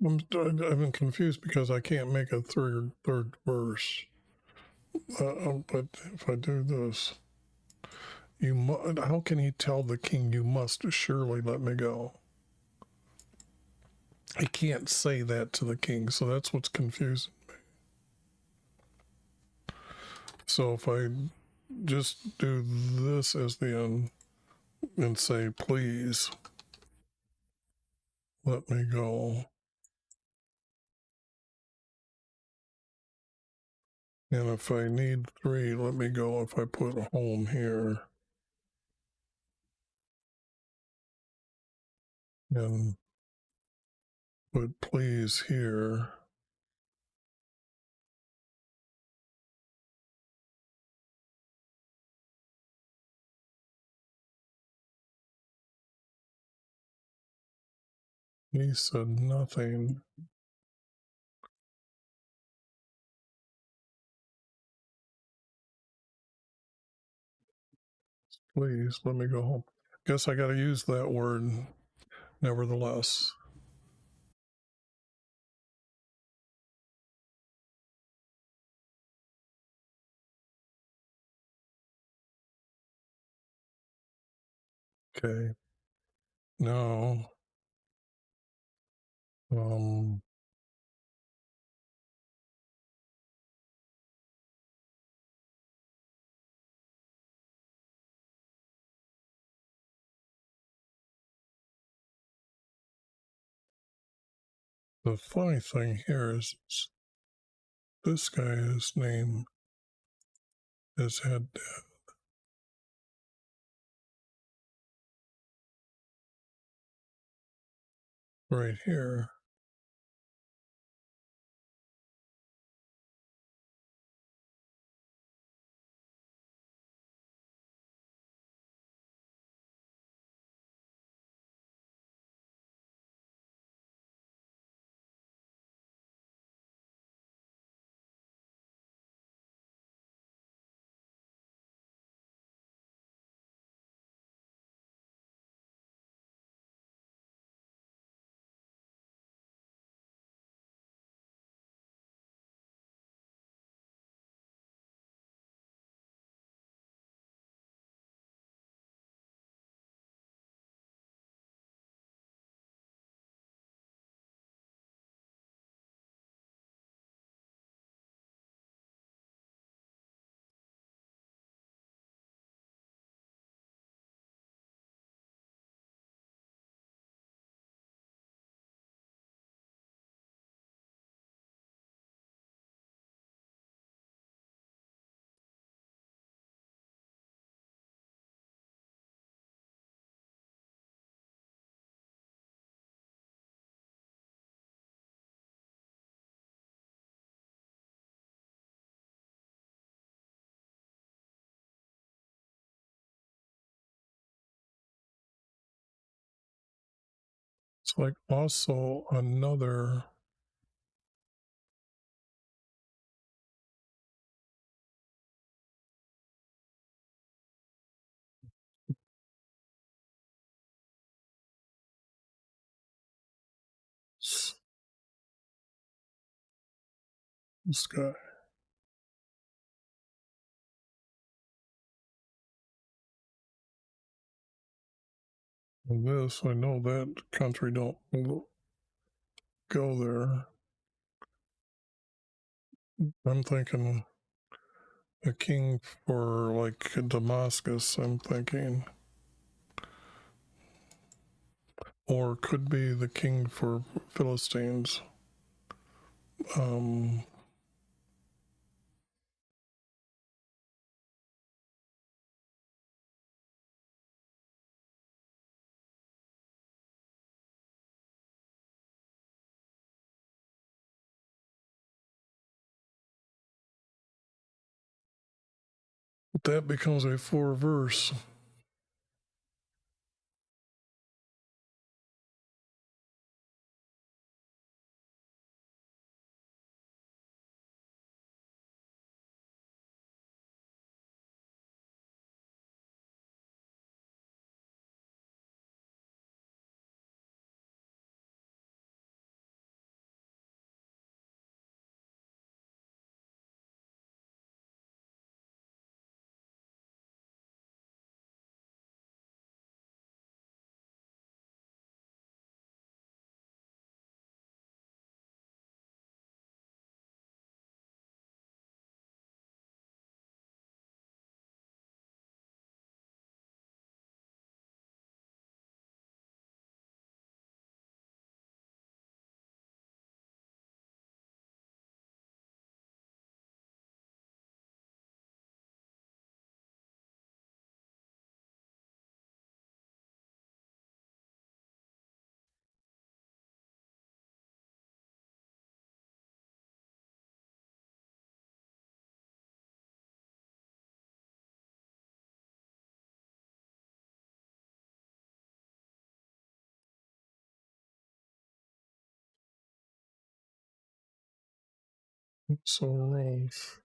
I'm confused because I can't make a third verse. But if I do this, how can he tell the king, you must surely let me go? He can't say that to the king, so that's what's confusing me. So if I just do this as the end and say, please let me go. And if I need 3, let me go. If I put home here and put please here, he said nothing. Please let me go home. Guess I got to use that word nevertheless. Okay. Now, um, the funny thing here is this guy's name is had right here. It's like also another this guy. And this, I know that country don't go there. I'm thinking a king for like Damascus, I'm thinking. Or could be the king for Philistines. Um, but that becomes a 4 verse. So rose.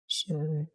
So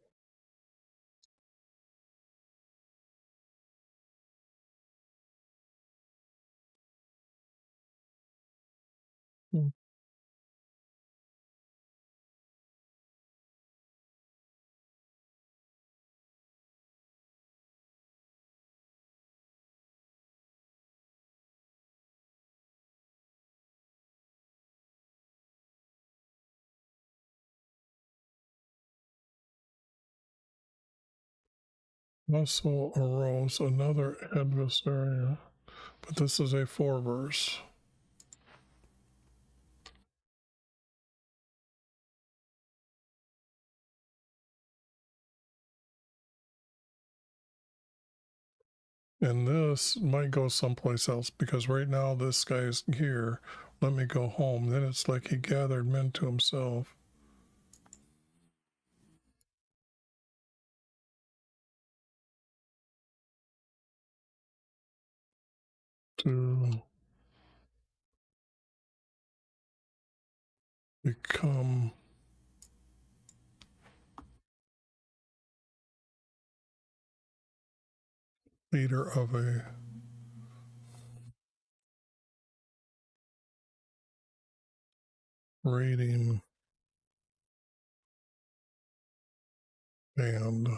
also arose another adversary, but this is a 4 verse. And this might go someplace else because right now this guy's here. Let me go home. Then it's like he gathered men to himself. To become leader of a raiding band.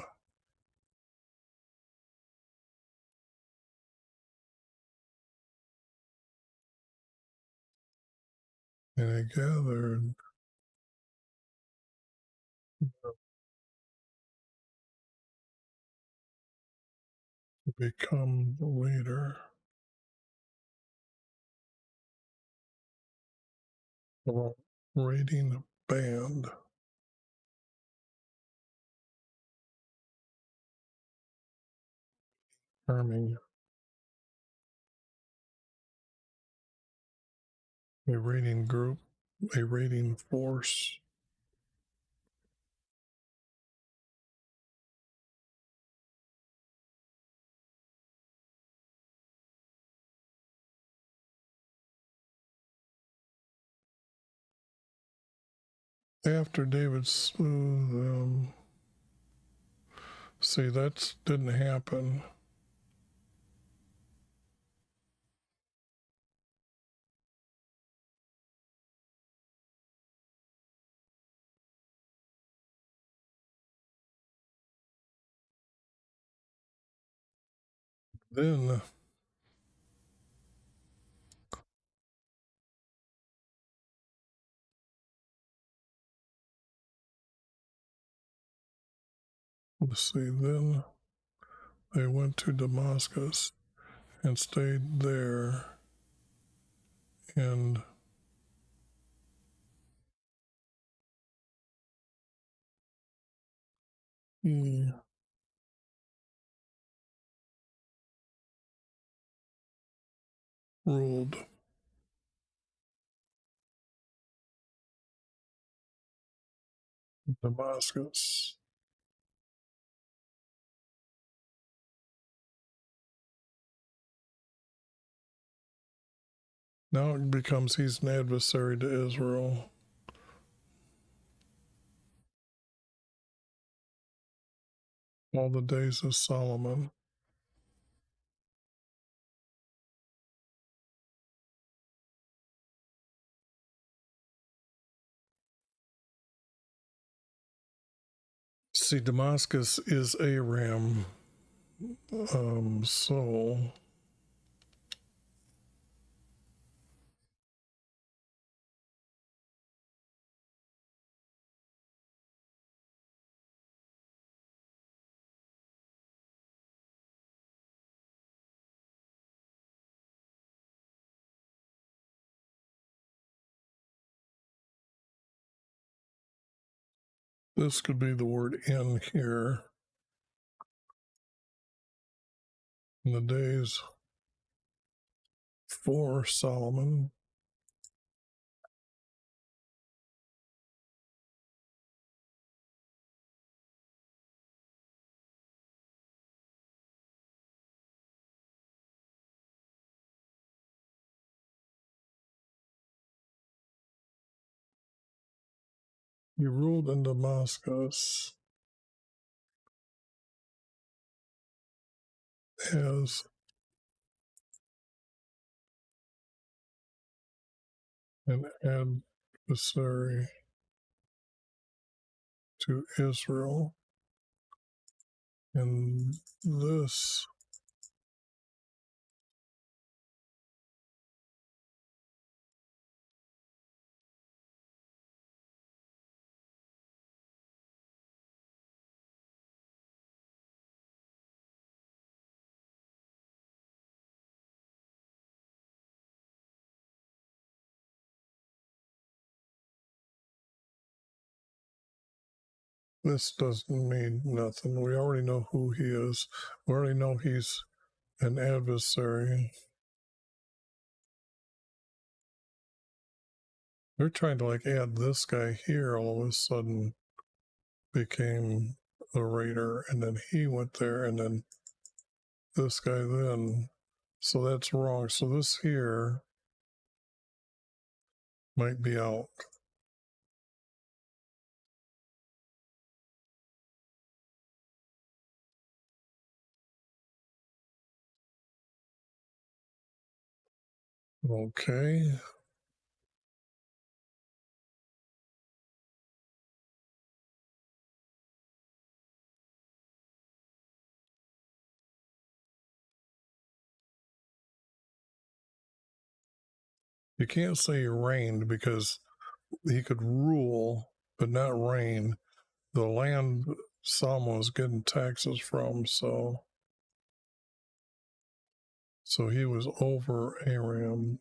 And he gathered to become the leader of a raiding band. Army, a raiding group, a raiding force. After David slew them. See, that didn't happen. Then let's see, then they went to Damascus and stayed there, and he ruled Damascus. Now it becomes he's an adversary to Israel. All the days of Solomon. See, Damascus is Aram. So this could be the word in here. In the days for Solomon. He ruled in Damascus as an adversary to Israel. And this doesn't mean nothing. We already know who he is. We already know he's an adversary. They're trying to like add this guy here, all of a sudden became a raider, and then he went there, and then this guy then. So that's wrong. So this here might be out. Okay. You can't say he reigned because he could rule but not reign. The land Solomon was getting taxes from, so he was over Aram.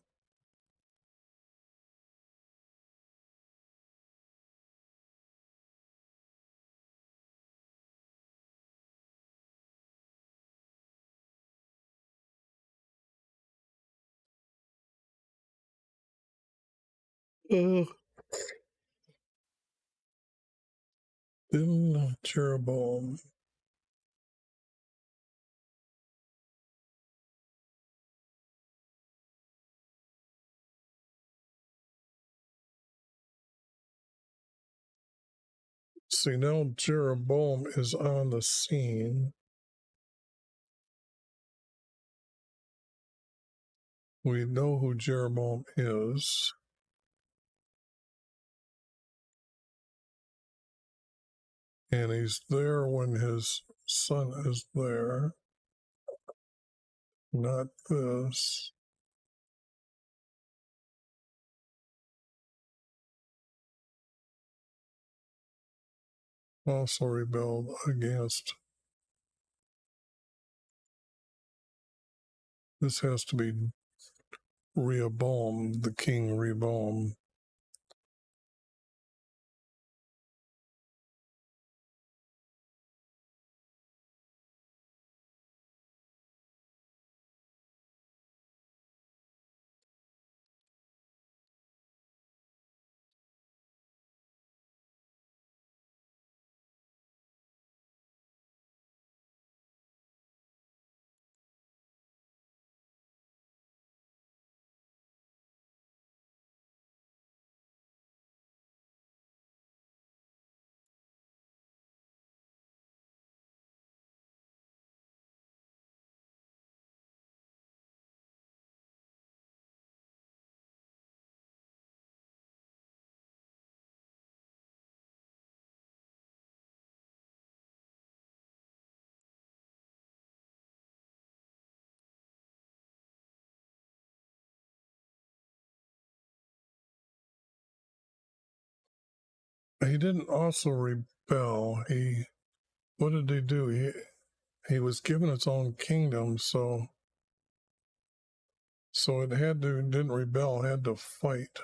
Then Jeroboam. see, now Jeroboam is on the scene. We know who Jeroboam is. And he's there when his son is there. Not this. Also rebelled against. This has to be Rehoboam, the king Rehoboam. He didn't also rebel. What did he do? He was given its own kingdom, so it didn't rebel, had to fight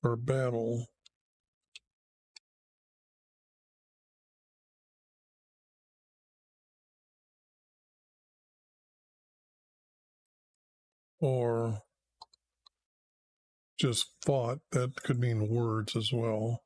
or battle. Or just fought. That could mean words as well.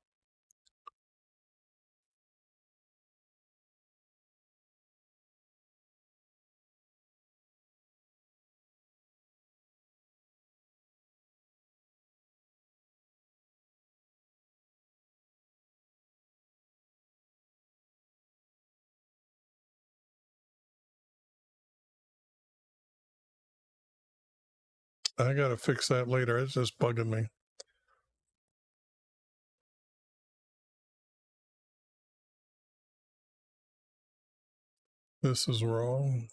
I got to fix that later. It's just bugging me. This is wrong.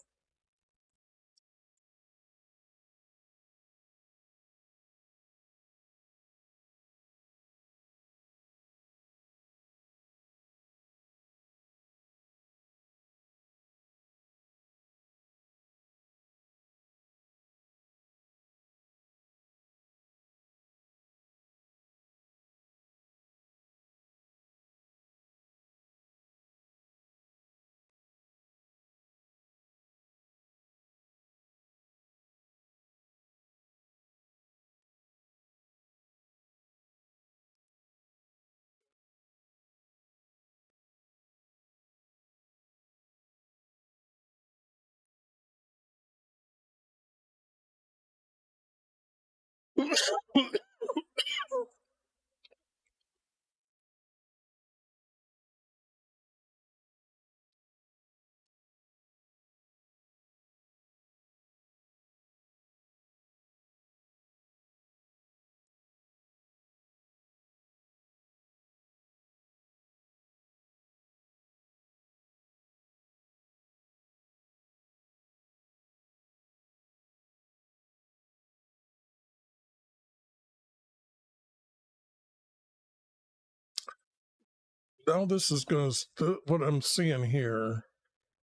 Now this is going to, what I'm seeing here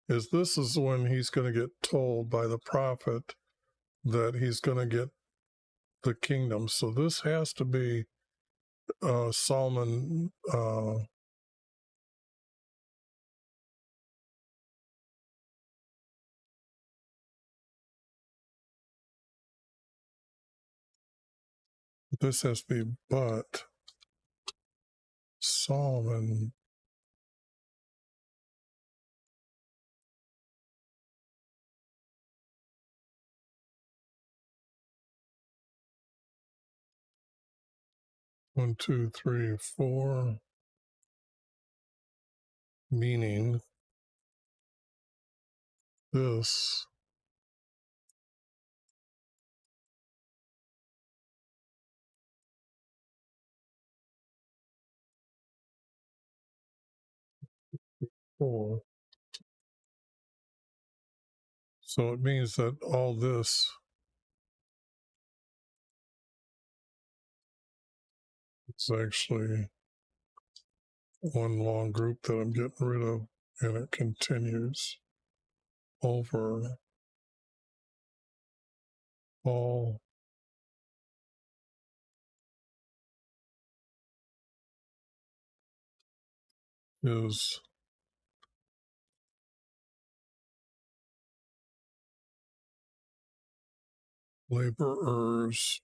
is this is when he's going to get told by the prophet that he's going to get the kingdom. So this has to be Solomon. This has to be but Solomon. One, two, three, four. meaning this four. So it means that all this is actually one long group that I'm getting rid of, and it continues over all his laborers.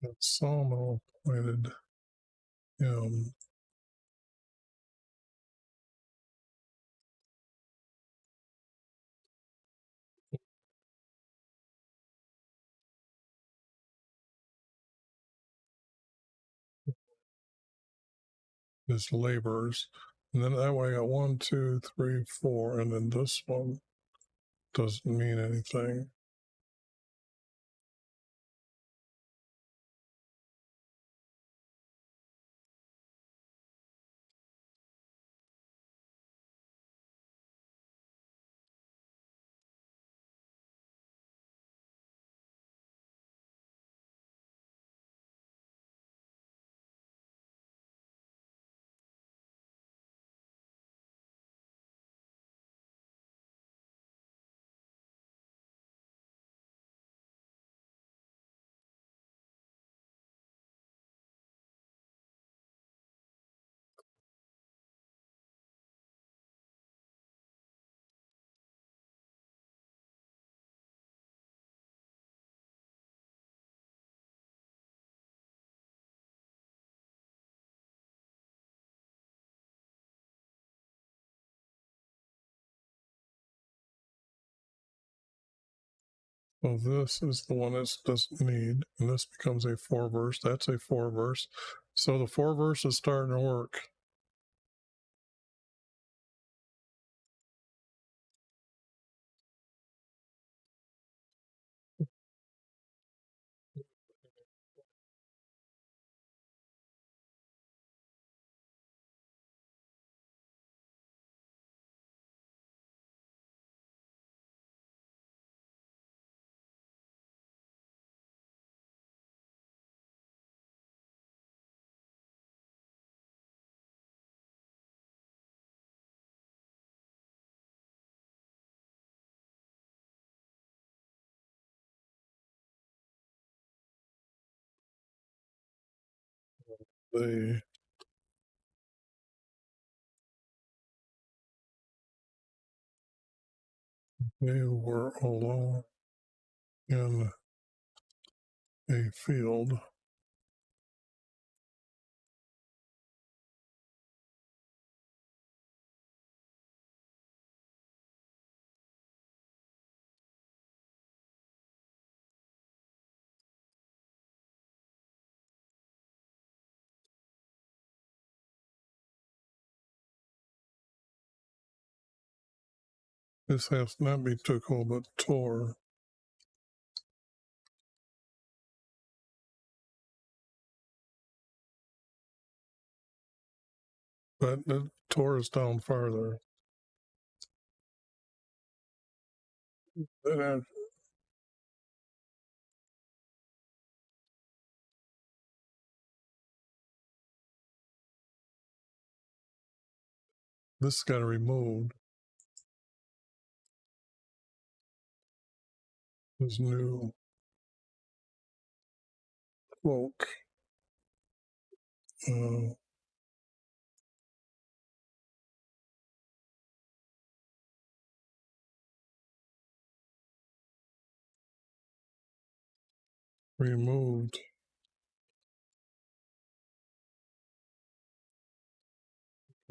And Solomon appointed him his laborers. And then that way I got 1, 2, 3, 4, and then this one doesn't mean anything. So this is the one that doesn't need, and this becomes a 4 verse. That's a 4 verse. So the 4 verse is starting to work. They they were alone in a field. This has not been took all but tore. But the tore is down farther. Then this got removed. His new cloak. Uh, Removed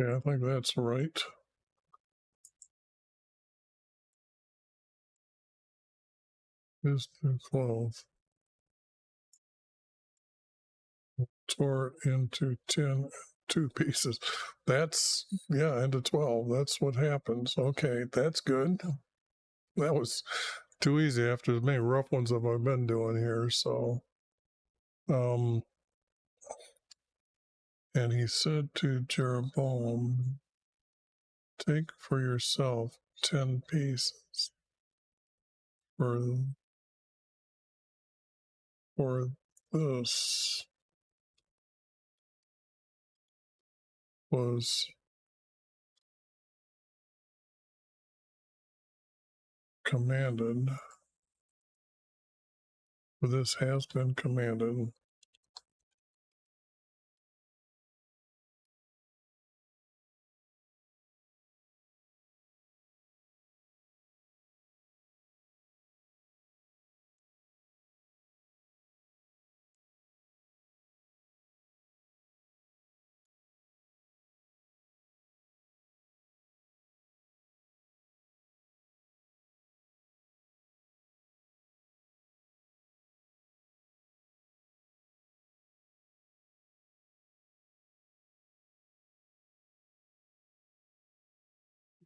Yeah, I think that's right. Is 12. Tore it into 2 pieces. That's, yeah, into 12. That's what happens. Okay, that's good. That was too easy after as many rough ones that I've been doing here. So, and he said to Jeroboam, take for yourself 10 pieces for this was commanded, for this has been commanded.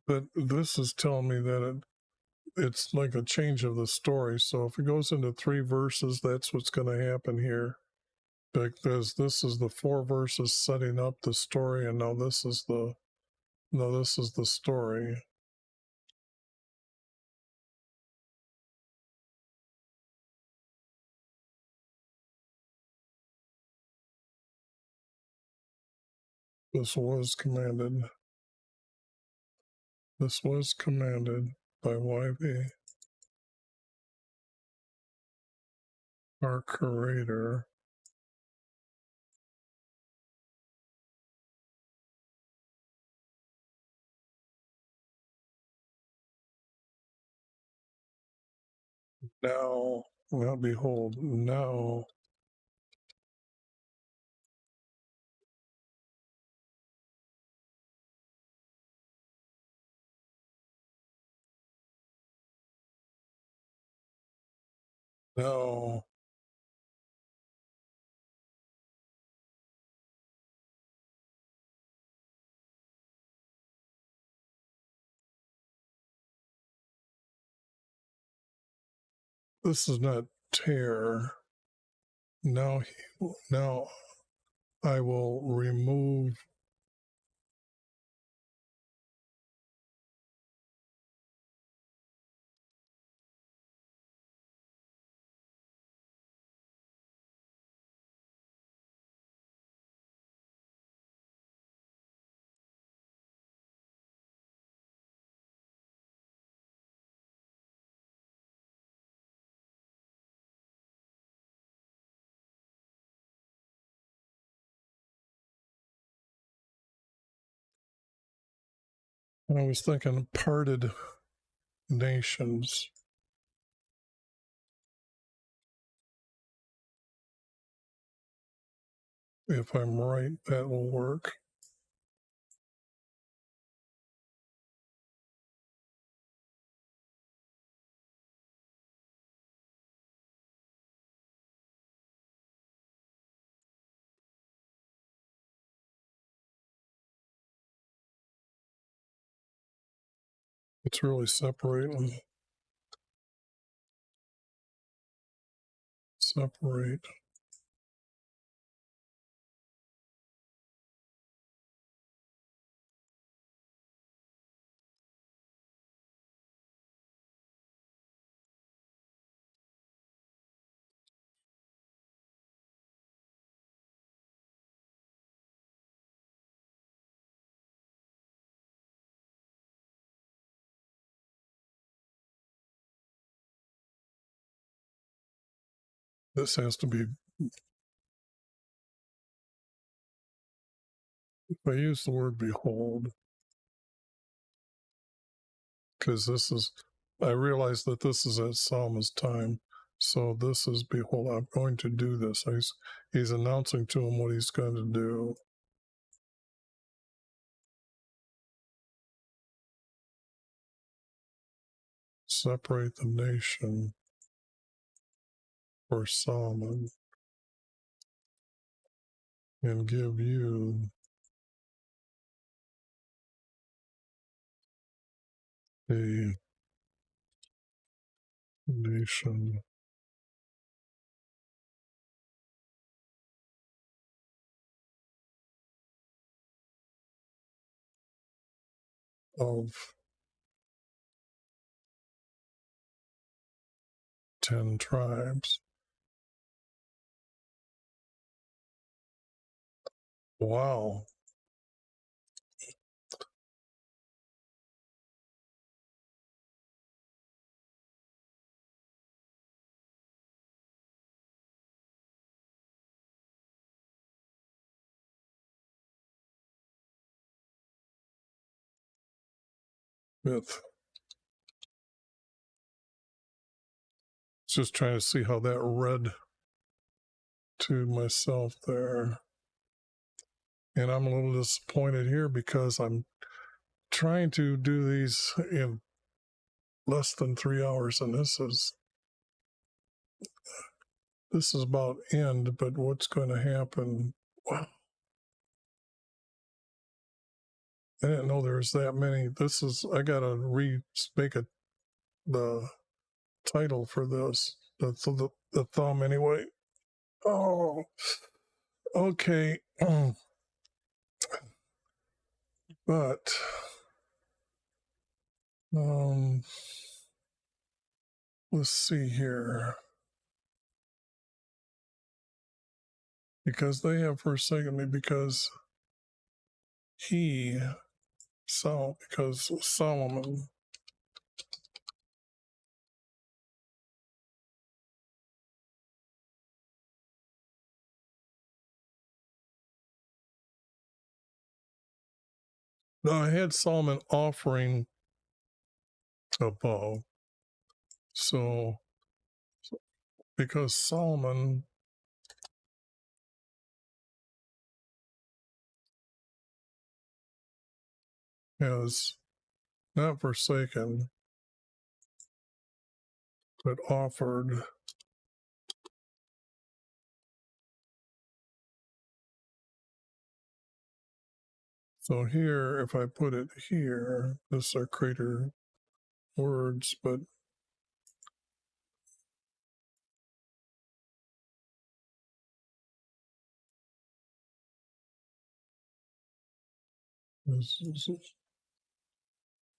But this is telling me that it's like a change of the story. So if it goes into 3 verses, that's what's going to happen here. Because this is the 4 verses setting up the story, and now this is the story. This was commanded. This was commanded by YV, our curator. Now behold, now now this is not tear. Now I will remove. I was thinking parted nations. If I'm right, that will work. It's really separating. Separate. This has to be, if I use the word behold, because I realize that this is at Salma's time. So this is, behold, I'm going to do this. He's announcing to him what he's going to do. separate the nation for Solomon and give you a nation of 10 tribes. Wow. With just trying to see how that read to myself there. And I'm a little disappointed here because I'm trying to do these in less than 3 hours, and this is about end, but what's going to happen? Wow. I didn't know there was that many. I got to make the title for this, the thumb anyway. Oh, okay. But, let's see here. Because they have forsaken me, because Solomon, now I had Solomon offering above, so because Solomon has not forsaken, but offered. So here, if I put it here, this are greater words, but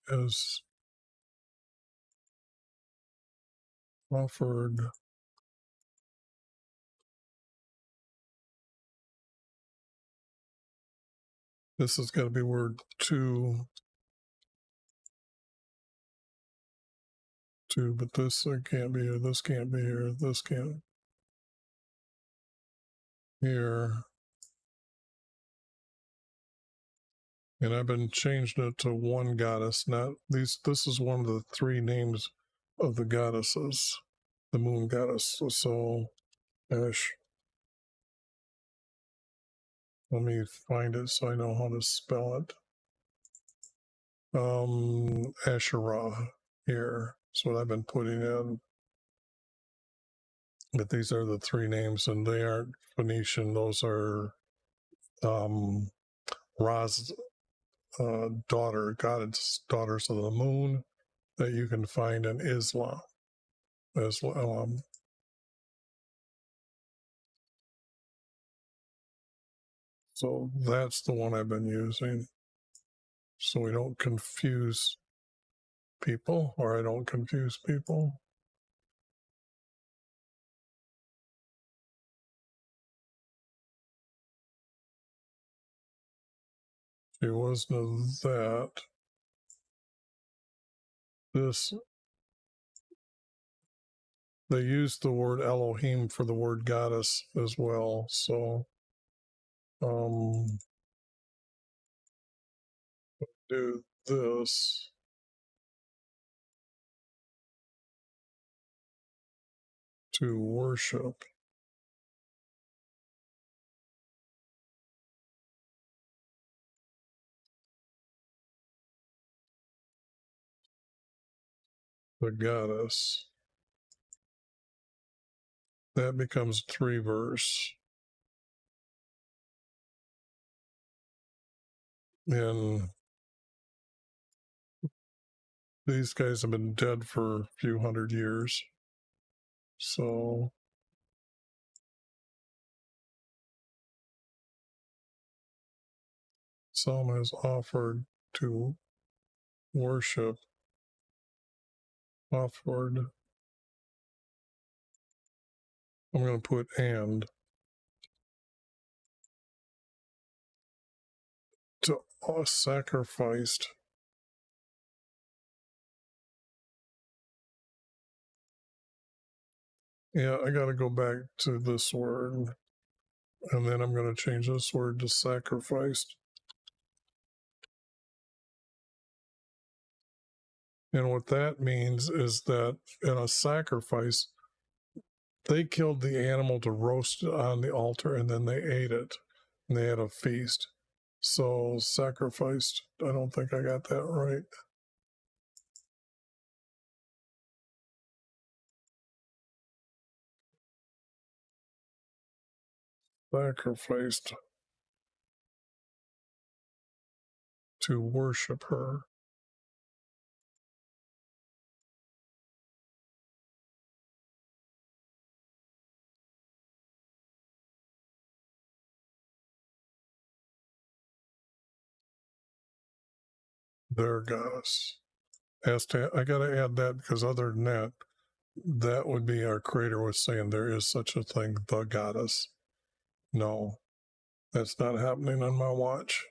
as offered this has got to be word two, but this can't be here, this can't be here, this can't here. And I've been changing it to one goddess, not these. This is one of the 3 names of the goddesses, the moon goddess. So, Ash, let me find it so I know how to spell it. Asherah here is what I've been putting in. But these are the 3 names, and they aren't Phoenician. Those are Ra's goddess daughters of the moon that you can find in Islam. So that's the one I've been using, so we don't confuse people, or I don't confuse people. It wasn't that. This, they used the word Elohim for the word goddess as well. So, do this. To worship. the goddess. That becomes 3 verse. And these guys have been dead for a few hundred years. So some is offered to worship, offered. I'm going to put and to sacrificed. Yeah, I got to go back to this word, and then I'm going to change this word to sacrificed. And what that means is that in a sacrifice, they killed the animal to roast it on the altar, and then they ate it, and they had a feast. So sacrificed, I don't think I got that right. Sacrificed to worship her. Their goddess. I got to add that because other than that, that would be our creator was saying there is such a thing, the goddess. No, that's not happening on my watch.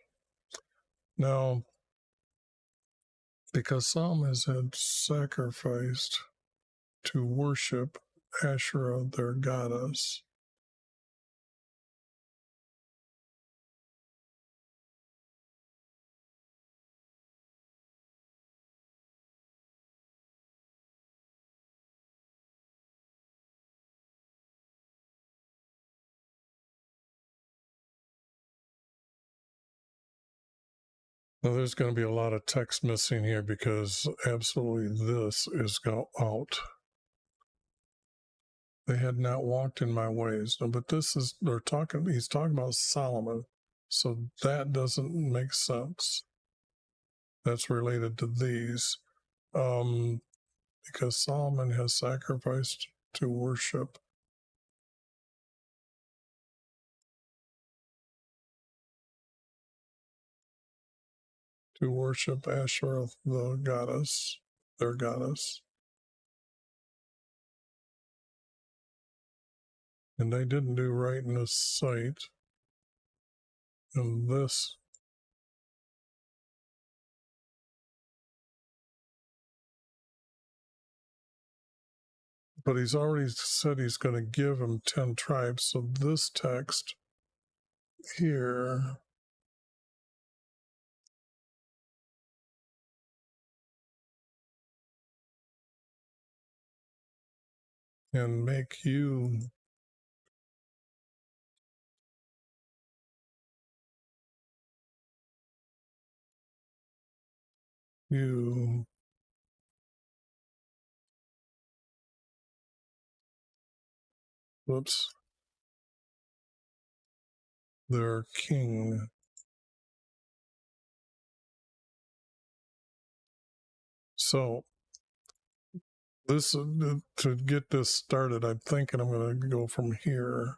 Now, because Solomon had sacrificed to worship Asherah, their goddess. Now, there's going to be a lot of text missing here because absolutely this is out. They had not walked in my ways. No, but he's talking about Solomon. So that doesn't make sense. That's related to these. Because Solomon has sacrificed to worship. To worship Asherah, the goddess, their goddess. And they didn't do right in this sight. And this. But he's already said he's going to give him 10 tribes. So this text here and make you whoops, their king. So this to get this started, I'm thinking I'm going to go from here.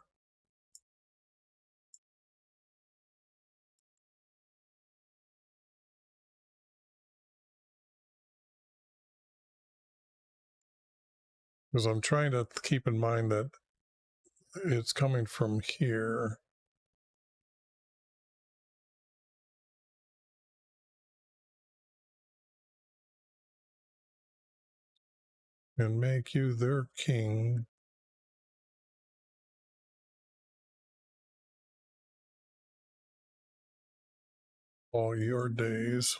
Because I'm trying to keep in mind that it's coming from here. And make you their king. All your days.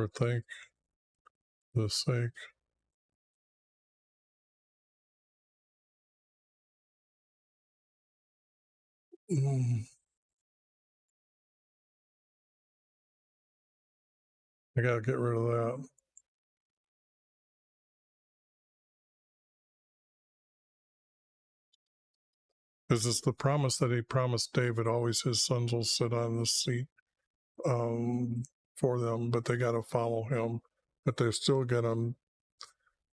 for the sake I gotta get rid of that. Because it's the promise that he promised David, always his sons will sit on the seat for them, but they got to follow him. But they're still going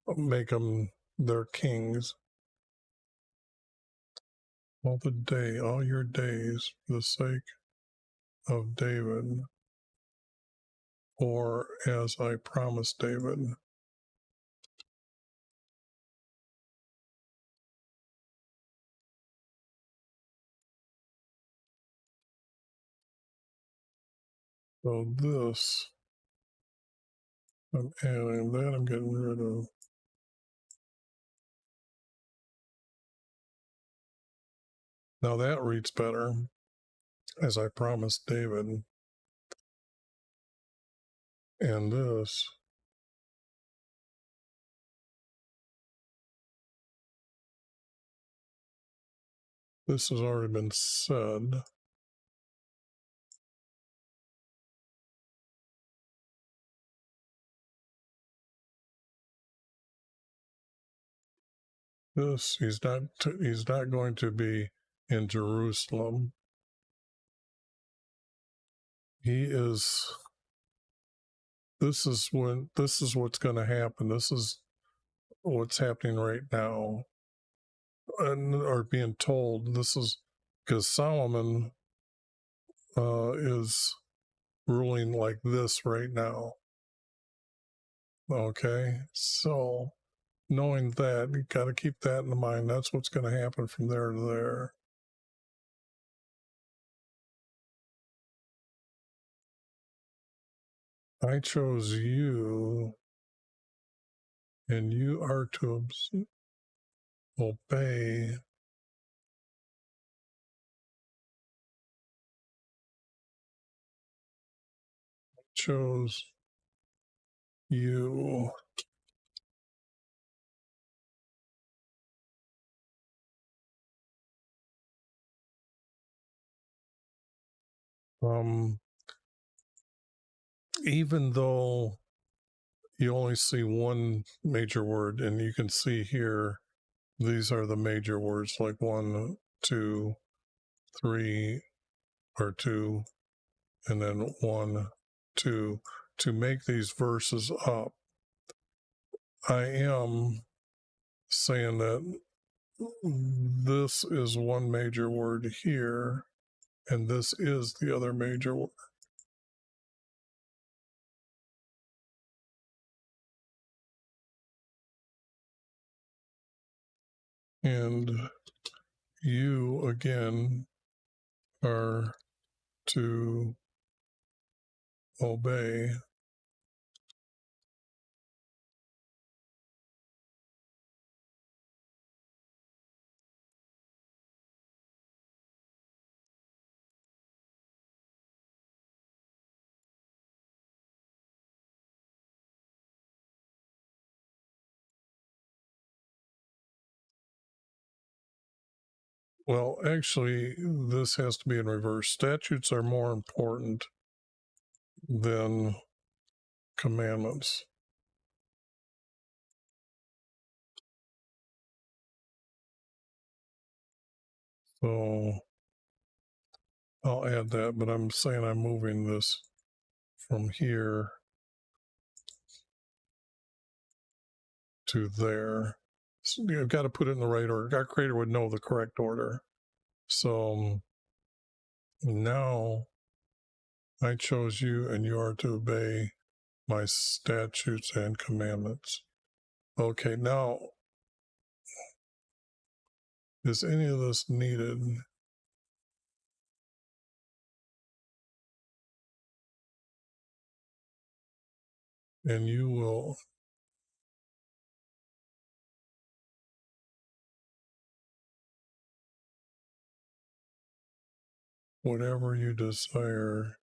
to make them their kings. All your days, for the sake of David, or as I promised David. So this, I'm adding that, I'm getting rid of. Now that reads better, as I promised David. And this has already been said. This, he's not going to be in Jerusalem. This is what's going to happen. This is what's happening right now, and are being told. This is because Solomon is ruling like this right now. Okay, so knowing that, you got to keep that in mind. That's what's going to happen from there to there. I chose you, and you are to obey. Chose you. Even though you only see one major word, and you can see here, these are the major words, like 1, 2, 3, or 2, and then 1, 2, to make these verses up. I am saying that this is one major word here, and this is the other major word. And you, again, are to obey. Well, actually, this has to be in reverse. Statutes are more important than commandments. So I'll add that, but I'm saying I'm moving this from here to there. So you've got to put it in the right order. Our Creator would know the correct order. So now I chose you, and you are to obey my statutes and commandments. Okay, now, is any of this needed? And you will whatever you desire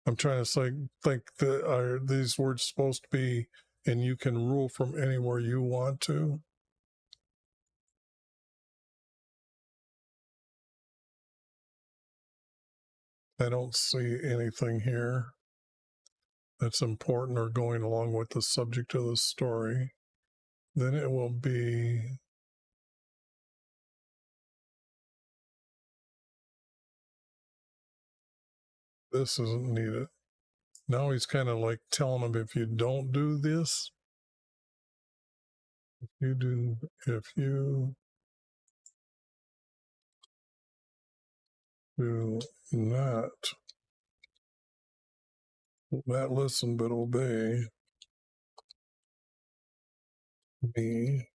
I'm trying to think that are these words supposed to be, and you can rule from anywhere you want to? I don't see anything here that's important or going along with the subject of the story. Then it will be this isn't needed. Now he's kind of like telling them, if you don't do this, if you do not listen but obey me.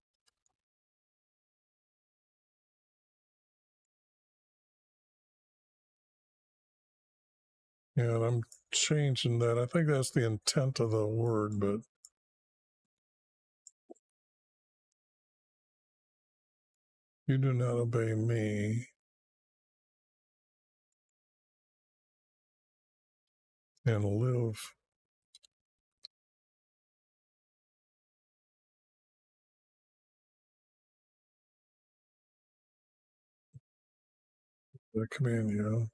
And I'm changing that. I think that's the intent of the word, but you do not obey me and live the command you.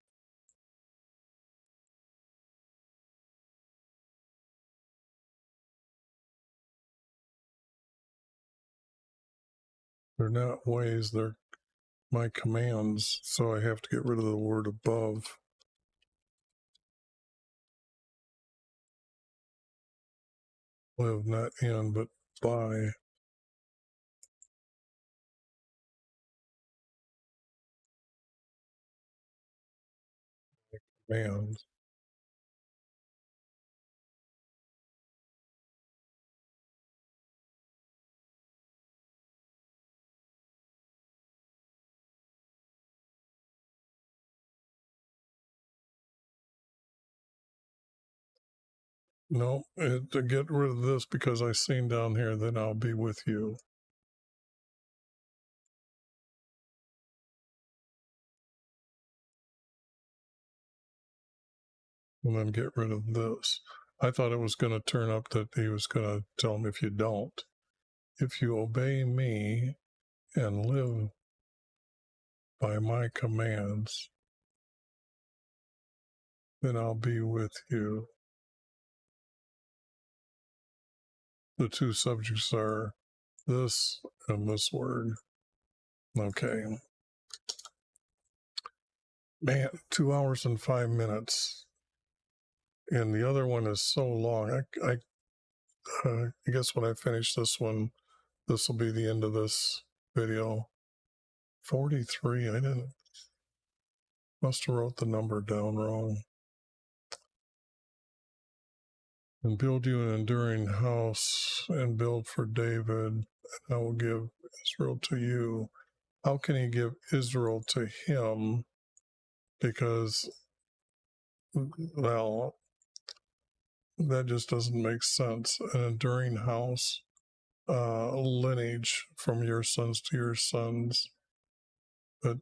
They're not ways, they're my commands. So I have to get rid of the word above. Live not in, but by. Commands. No, to get rid of this because I seen down here, then I'll be with you. And then get rid of this. I thought it was going to turn up that he was going to tell him, if you don't, if you obey me and live by my commands, then I'll be with you. The two subjects are this and this word. Okay. Man, 2 hours and 5 minutes. And the other one is so long. I guess when I finish this one, this will be the end of this video. 43. Must have wrote the number down wrong. And build you an enduring house and build for David, and I will give Israel to you. How can he give Israel to him? Because, well, that just doesn't make sense. An enduring house, lineage from your sons to your sons. But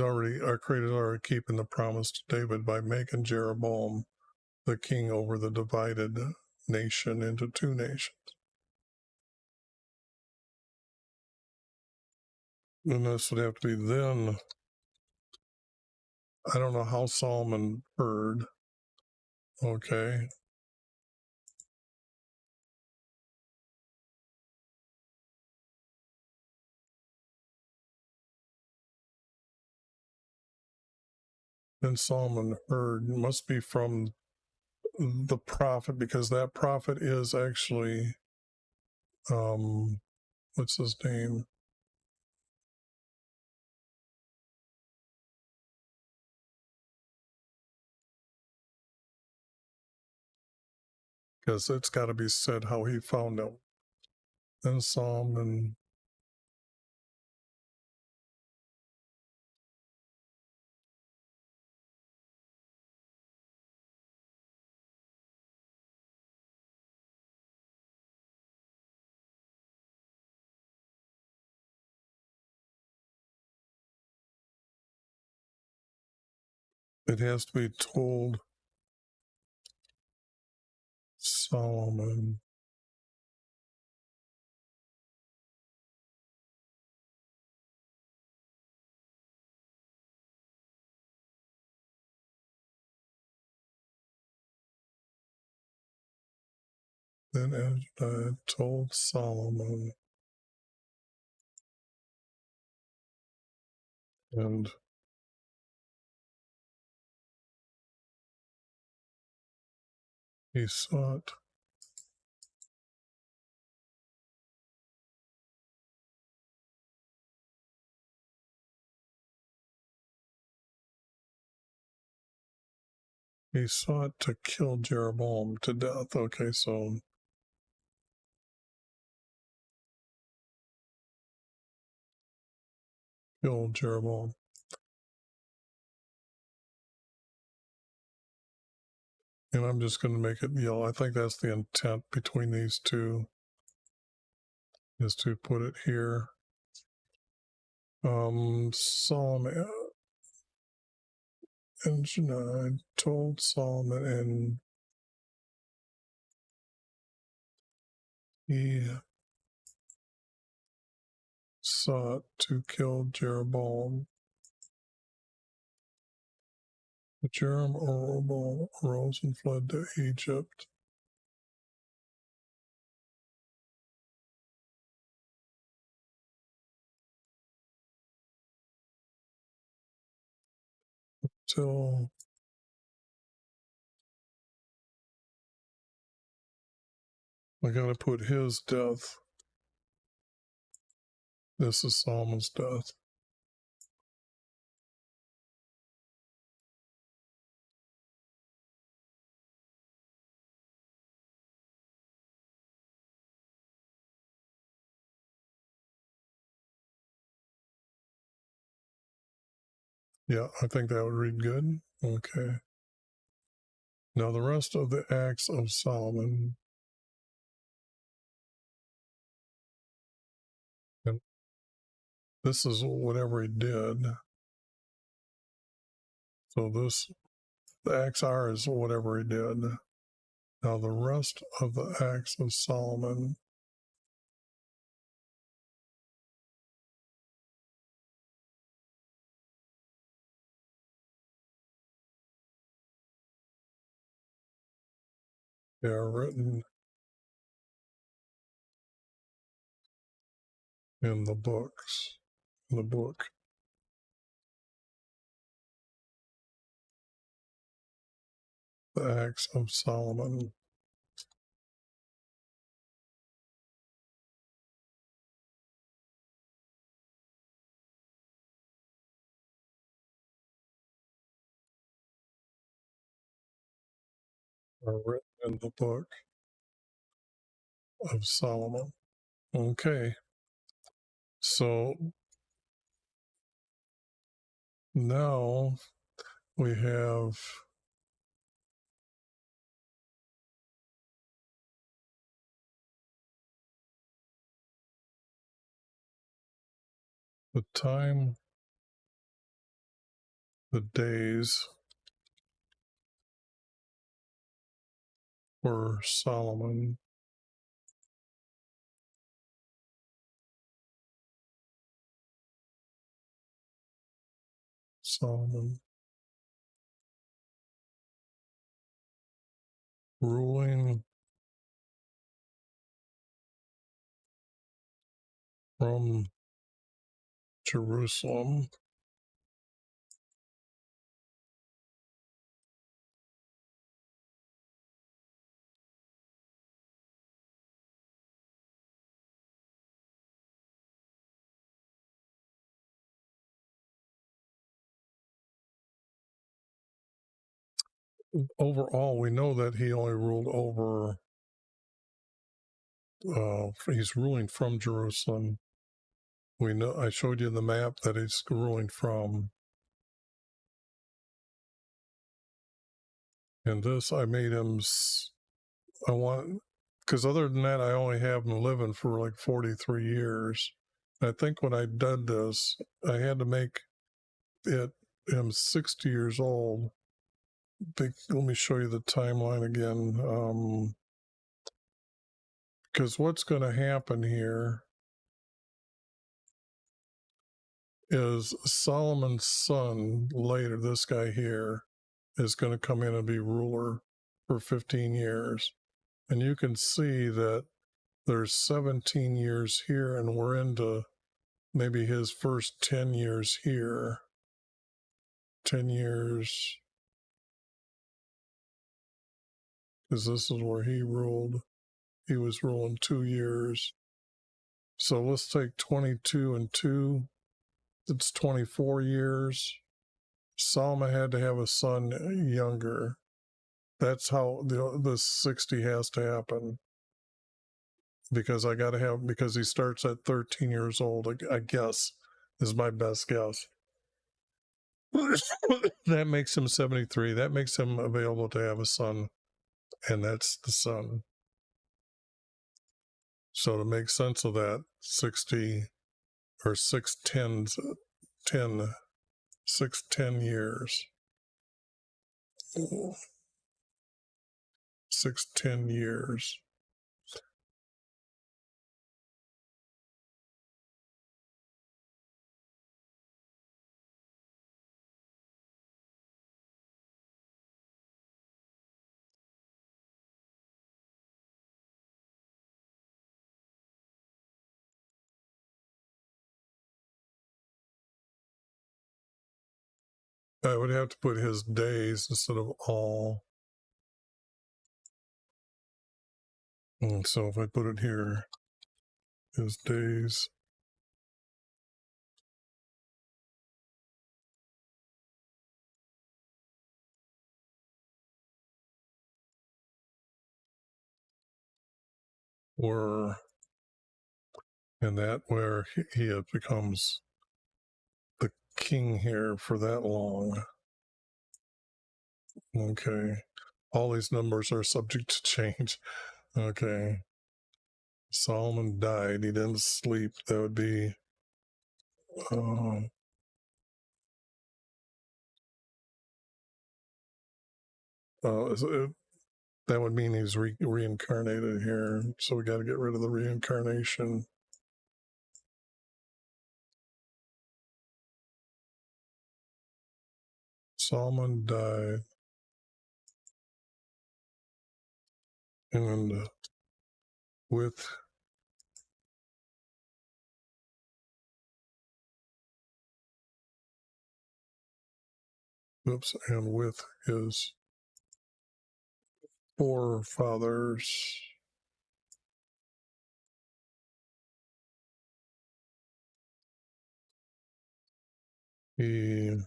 our creator already keeping the promise to David by making Jeroboam the king over the divided nation into two nations. And this would have to be then. I don't know how Solomon heard. Okay. Then Solomon heard, must be from the prophet, because that prophet is actually, what's his name? Because it's got to be said how he found out. Then Solomon It has to be told Solomon. Then Adonai told Solomon, and he sought to kill Jeroboam to death. Okay, so kill Jeroboam. And I'm just going to make it yellow. I think that's the intent between these two, is to put it here. Solomon and Janai told Solomon, and he sought to kill Jeroboam. But Jeroboam arose and fled to Egypt. Till I got to put his death. This is Solomon's death. Yeah, I think that would read good. Okay. Now the rest of the acts of Solomon. And this is whatever he did. So the acts are is whatever he did. Now the rest of the acts of Solomon. They are written in the book. The acts of Solomon. Are written in the book of Solomon. Okay. So now we have the time, the days for Solomon. Ruling from Jerusalem. Overall, we know that he only ruled over, he's ruling from Jerusalem. We know, I showed you the map that he's ruling from. And this, I made him, because other than that, I only have him living for like 43 years. I think when I did this, I had to make him 60 years old let me show you the timeline again. Because what's going to happen here is Solomon's son later, this guy here, is going to come in and be ruler for 15 years. And you can see that there's 17 years here, and we're into maybe his first 10 years here. 10 years, because this is where he ruled. He was ruling 2 years. So let's take 22 and 2. It's 24 years. Solomon had to have a son younger. That's how the 60 has to happen. Because because he starts at 13 years old, I guess, is my best guess. That makes him 73. That makes him available to have a son, and that's the son. So to make sense of that, 60 or 10 years. 10 years. I would have to put his days instead of all. And so if I put it here, his days. Were, and that where he becomes the king here for that long. Okay. All these numbers are subject to change. Okay. Solomon died. He didn't sleep. That would be that would mean he's reincarnated here. So we got to get rid of the reincarnation. Solomon died. And with his forefathers, he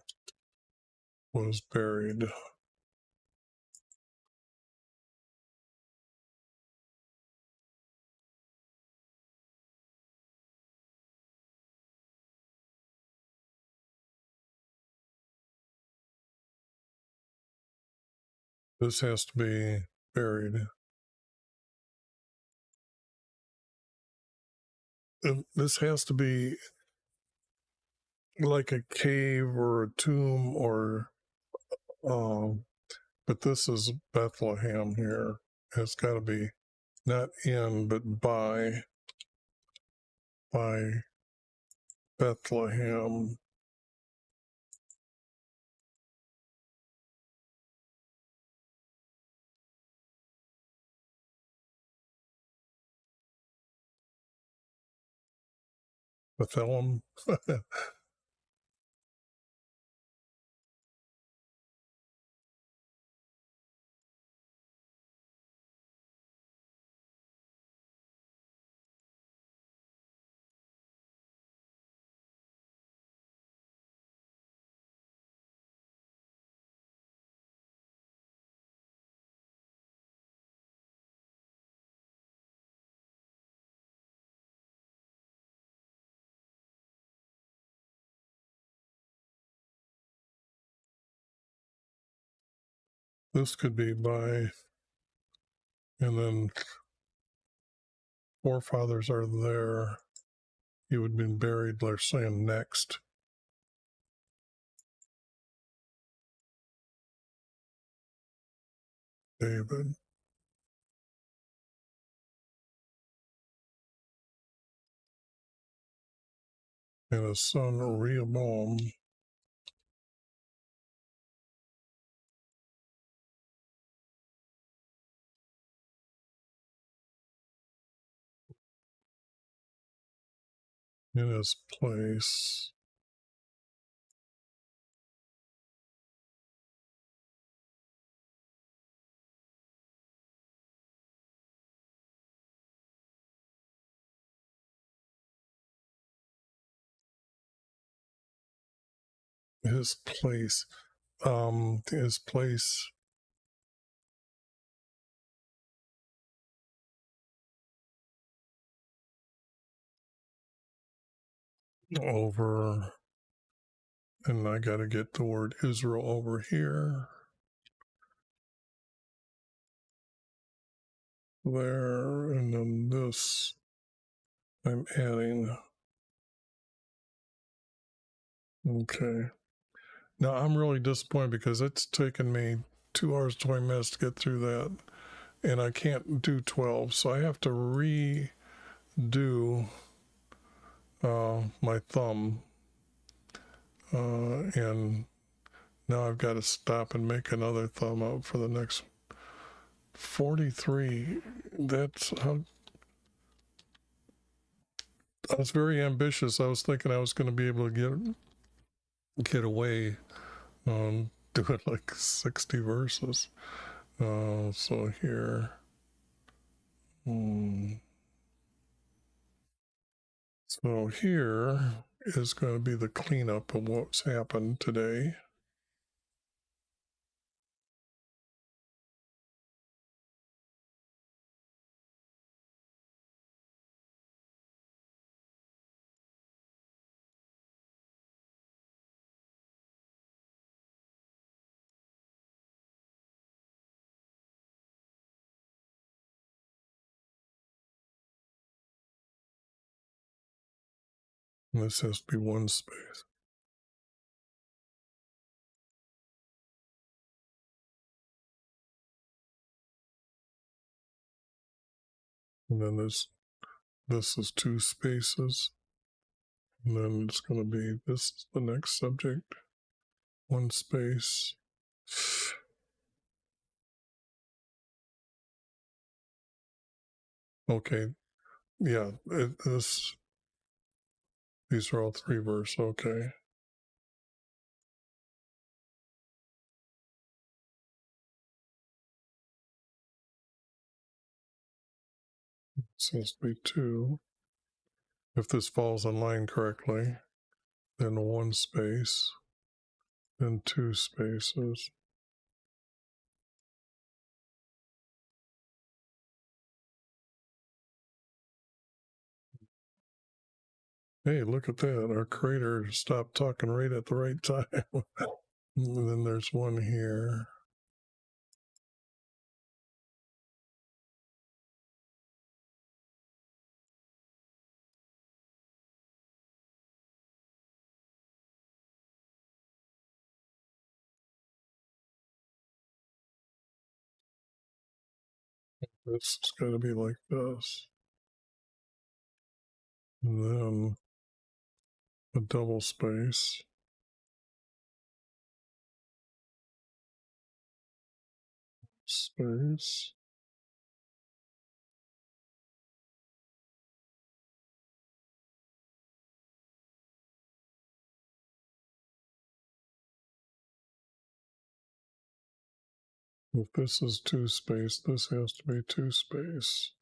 was buried. This has to be buried. And this has to be like a cave or a tomb or but this is Bethlehem here. It's got to be not in but by Bethlehem. Bethlehem. This could be by, and then forefathers are there. He would have been buried, they're saying, next. David. And his son Rehoboam. In his place. His place. His place. Over, and I got to get the word Israel over here. There, and then this I'm adding. Okay. Now I'm really disappointed because it's taken me 2 hours 20 minutes to get through that, and I can't do 12, so I have to redo my thumb, and now I've got to stop and make another thumb out for the next 43. That's how. I was very ambitious. I was thinking I was going to be able to get away, do it like 60 verses. So here, so here is going to be the cleanup of what's happened today. And this has to be one space. And then this is 2 spaces. And then it's going to be, this is the next subject, 1 space. Okay, yeah, these are all 3 verse. Okay. Seems to be 2. If this falls in line correctly, then 1 space, then 2 spaces. Hey, look at that. Our creator stopped talking right at the right time. And then there's 1 here. This is going to be like this. And then a double space. Space. If this is 2 space, this has to be 2 space.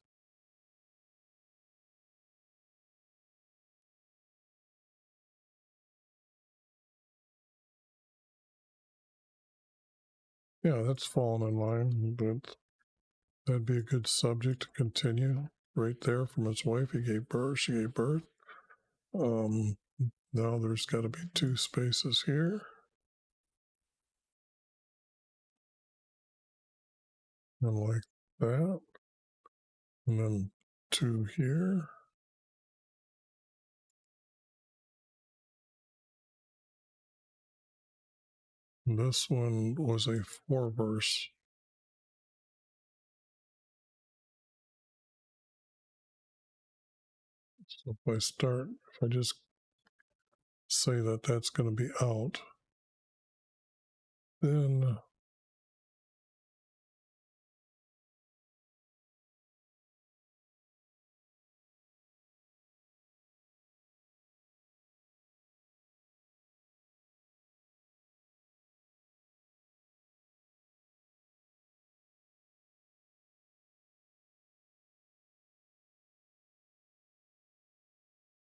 Yeah, that's falling in line, but that'd be a good subject to continue. Right there from his wife, she gave birth. Now there's got to be 2 spaces here. And like that. And then 2 here. And this one was a 4 verse. So if I just say that that's going to be out, then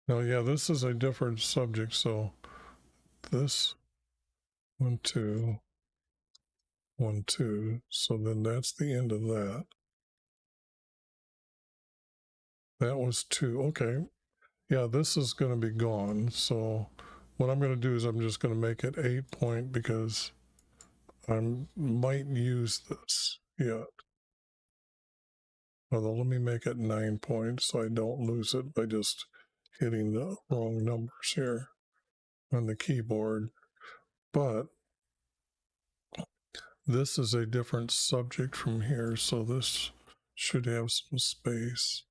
now, yeah, this is a different subject. So this 1, 2, 1, 2. So then that's the end of that. That was 2. Okay. Yeah, this is going to be gone. So what I'm going to do is I'm just going to make it 8 point because I might use this yet. Although let me make it 9 points so I don't lose it by just hitting the wrong numbers here on the keyboard. But this is a different subject from here, so this should have some space.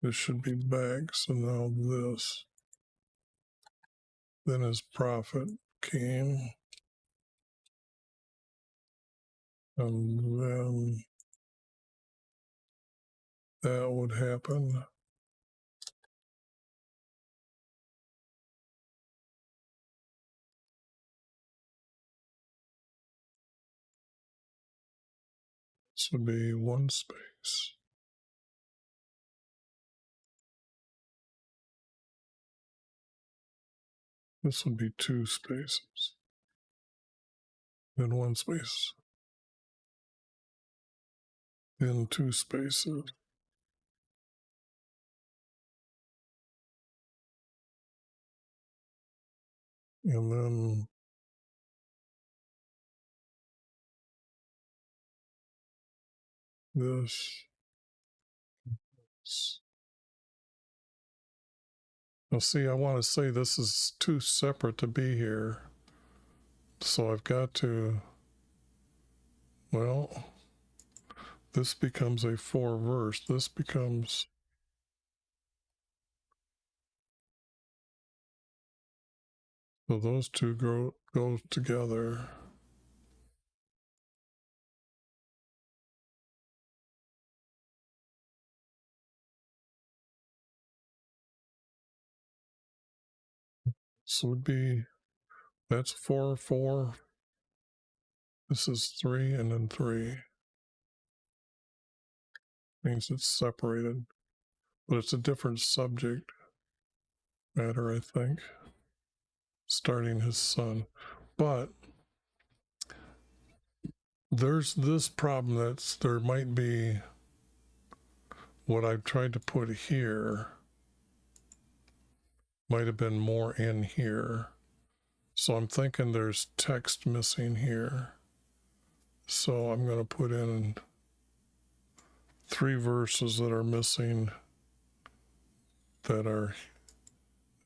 This should be back, so now this. Then his prophet came, and then that would happen. This would be 1 space. This would be 2 spaces. Then 1 space. Then 2 spaces. And then this. Now see, I want to say this is too separate to be here. So I've got to, well, this becomes a 4 verse. This becomes, so those two go together. This would be, that's 4, 4. This is 3 and then 3. Means it's separated, but it's a different subject matter, I think. Starting his son. But there's this problem there might be what I've tried to put here might have been more in here. So I'm thinking there's text missing here. So I'm going to put in 3 verses that are missing that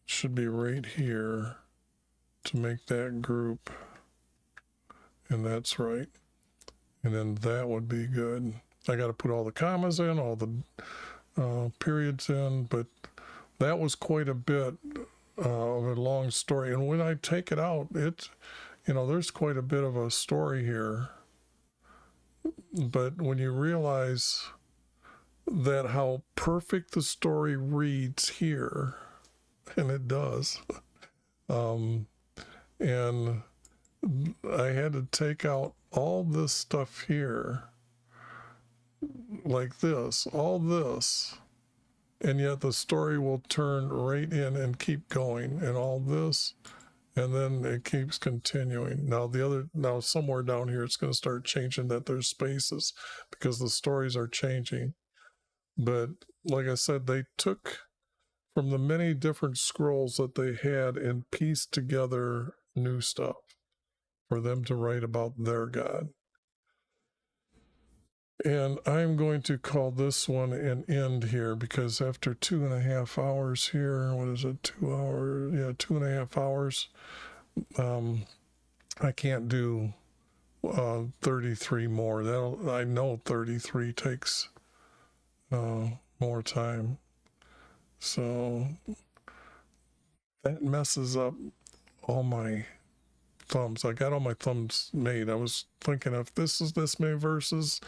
should be right here to make that group. And that's right. And then that would be good. I got to put all the commas in, all the periods in, but that was quite a bit of a long story. And when I take it out, there's quite a bit of a story here. But when you realize that how perfect the story reads here, and it does, and I had to take out all this stuff here, like this, all this, and yet the story will turn right in and keep going, and all this, and then it keeps continuing. Now somewhere down here it's going to start changing that there's spaces because the stories are changing. But like I said, they took from the many different scrolls that they had and pieced together new stuff for them to write about their God. And I'm going to call this one an end here because after 2.5 hours here, what is it, 2 hours? Yeah, 2.5 hours. I can't do 33 more. I know 33 takes more time. So that messes up all my thumbs. I got all my thumbs made. I was thinking if this is this many verses,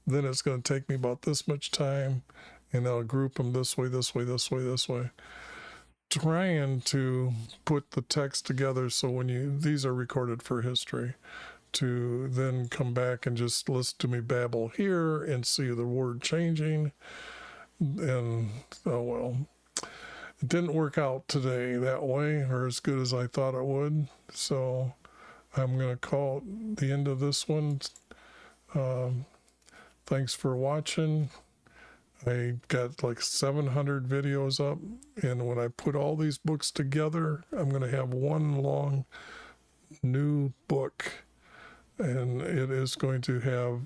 then it's going to take me about this much time, and I'll group them this way, this way, this way, this way. Trying to put the text together so when these are recorded for history, to then come back and just listen to me babble here and see the word changing. And oh well, it didn't work out today that way, or as good as I thought it would. So I'm going to call it the end of this one. Thanks for watching. I got like 700 videos up, and when I put all these books together, I'm going to have one long new book, and it is going to have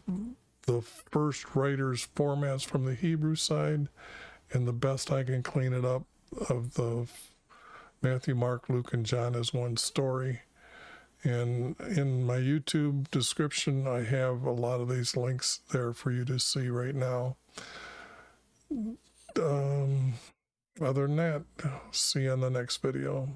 the first writer's formats from the Hebrew side and the best I can clean it up of the Matthew, Mark, Luke, and John as one story. And in my YouTube description, I have a lot of these links there for you to see right now. Other than that, see you on the next video.